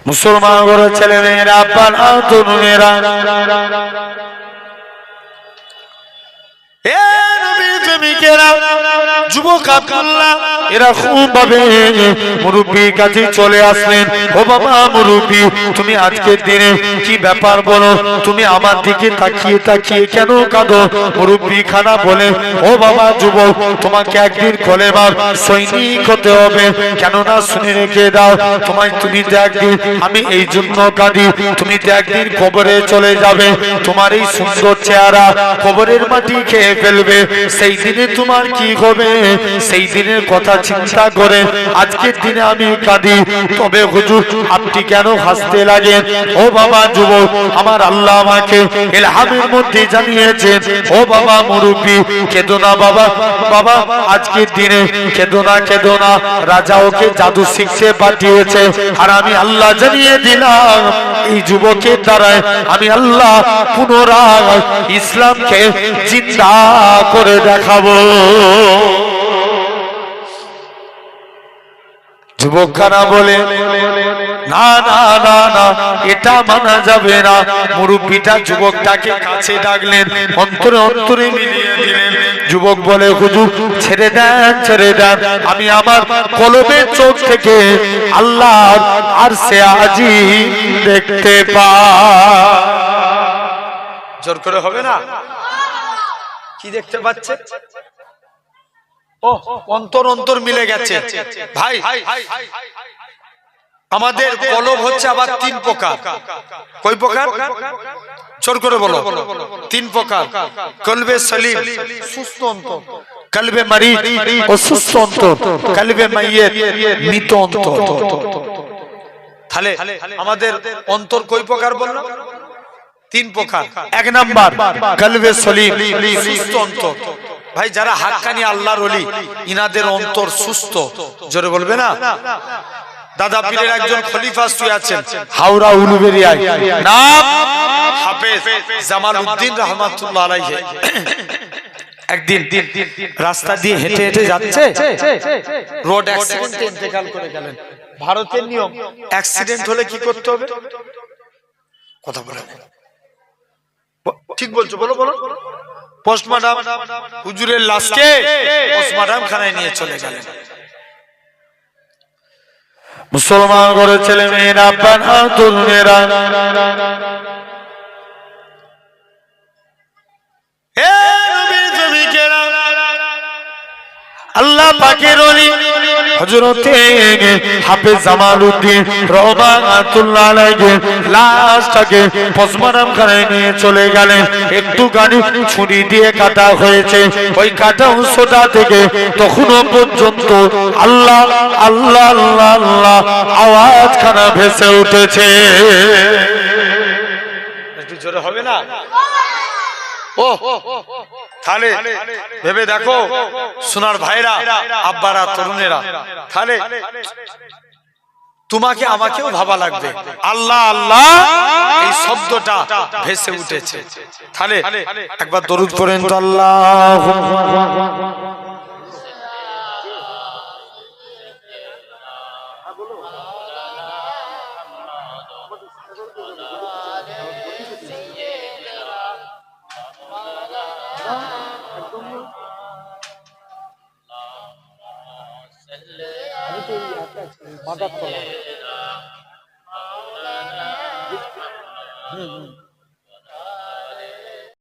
মুসলমান ঘরের ছেলে মেয়েরা, আব্বারা, তরুণেরা, যুবক আব্দুল্লাহ এরকম ভাবে মুরব্বির কাছে চলে আসলেন। ও বাবা মুরব্বি, তুমি আজকের দিনে কি ব্যাপার বলো? তুমি আমার দিকে তাকিয়ে তাকিয়ে কেন কাঁদো? মুরব্বি খানা বলে, ও বাবা যুবক, তোমাকে একদিন কলেমার সৈনিক হতে হবে। কেননা শুনে রেখে দাও, তুমি তো একদিন, আমি এই জন্য কাঁদি, তুমি তো একদিন কবরে চলে যাবে। তোমার এই সুন্দর চেহারা কবরের মাটি খেয়ে ফেলবে। সেই দিনে তোমার কি হবে? সেই দিনের কথা চিন্তা করে আজকের দিনে আমি কাঁদি। তবে হুজুর আপনি কেন হাসতে লাগেন? ও বাবা যুবক, আমার আল্লাহ আমাকে ইলহামের মধ্যে জানিয়েছেন, ও বাবা মুরব্বি কেঁদো না বাবা। বাবা আজকের দিনে কেঁদো না, কেঁদো না। রাজা ওকে জাদু শিখতে পাঠিয়েছে, আর আমি আল্লাহ জানিয়ে দিলাম এই যুবকের দ্বারায় আমি আল্লাহ পুনরায় ইসলামকে জিন্দা করে দেখাবো। যুবক খানা বলে, না না না না, এটা মানা যাবে না। মুরব্বিটা যুবকটাকে কাছে ডাকলেন, অন্তরে অন্তরে মিলিয়ে দিলেন। যুবক বলে, হুজুর ছেড়ে দেন, ছেড়ে দেন, আমি আমার কলমের চোখ থেকে আল্লাহ আর সে আজি দেখতে পাই। জোর করে হবে না? কি দেখতে পাচ্ছে? ও অন্তর অন্তর মিলে গেছে। ভাই আমাদের কলব হচ্ছে আবার 3 প্রকার। কয় প্রকার? জোর করে বলো। 3 প্রকার। কলবে সলিম, সুস্থ অন্তর; কলবে মরিদ, অসুস্থ অন্তর; কলবে মাইয়িত, মৃত অন্তর। তাহলে আমাদের অন্তর কয় প্রকার বললাম? 3 প্রকার। 1 নাম্বার কলবে সলিম, সুস্থ অন্তর। ভাই যারা হাক্কানি আল্লাহর ওলি, ইনাদের অন্তর সুস্থ। জোরে বলবে না? দাদা পীরের একজন খলিফা শুয়ে আছেন হাওড়া উলুবেড়িয়ায়, নাম হাফেজ জামালউদ্দিন রহমাতুল্লাহ আলাইহি। একদিন রাস্তা দিয়ে হেঁটে হেঁটে যাচ্ছে, রোড অ্যাক্সিডেন্টে ইন্তেকাল করে গেলেন। ভারতের নিয়ম, অ্যাক্সিডেন্ট হলে কি করতে হবে? কথা বলেন, ঠিক বলছো? বলো বলো। পোস্টমর্টম, হুজুরের লাশকে পোস্টমর্টম খানায় নিয়ে চলে গেলেন। মুসলমান ঘরের ছেলে মেয়েরা, আব্বারা, তরুণেরা, আল্লাহ পাকের ওলি হযরতে হাফেজ জামালউদ্দিন রহমাতুল্লাহ আলাইহি লাশটাকে পোস্টমর্টম খানায় নিয়ে চলে গেলেন। একটু গানি ছুরি দিয়ে কাটা হয়েছে, ওই কাটা অংশটা থেকে তখনও পর্যন্ত আল্লাহ আল্লাহ আল্লাহ আল্লাহ আওয়াজ খানা ভেসে উঠেছে। একটু জোরে হবে না? ও তাহলে ভেবে দেখো সোনার ভাইরা, আব্বারা, তরুণেরা, তাহলে তোমাকে আমাকেও ভাবা লাগবে আল্লাহ আল্লাহ এই শব্দটা ভেসে উঠেছে। তাহলে একবার দরুদ পড়েন তো, আল্লাহ মাদার তলা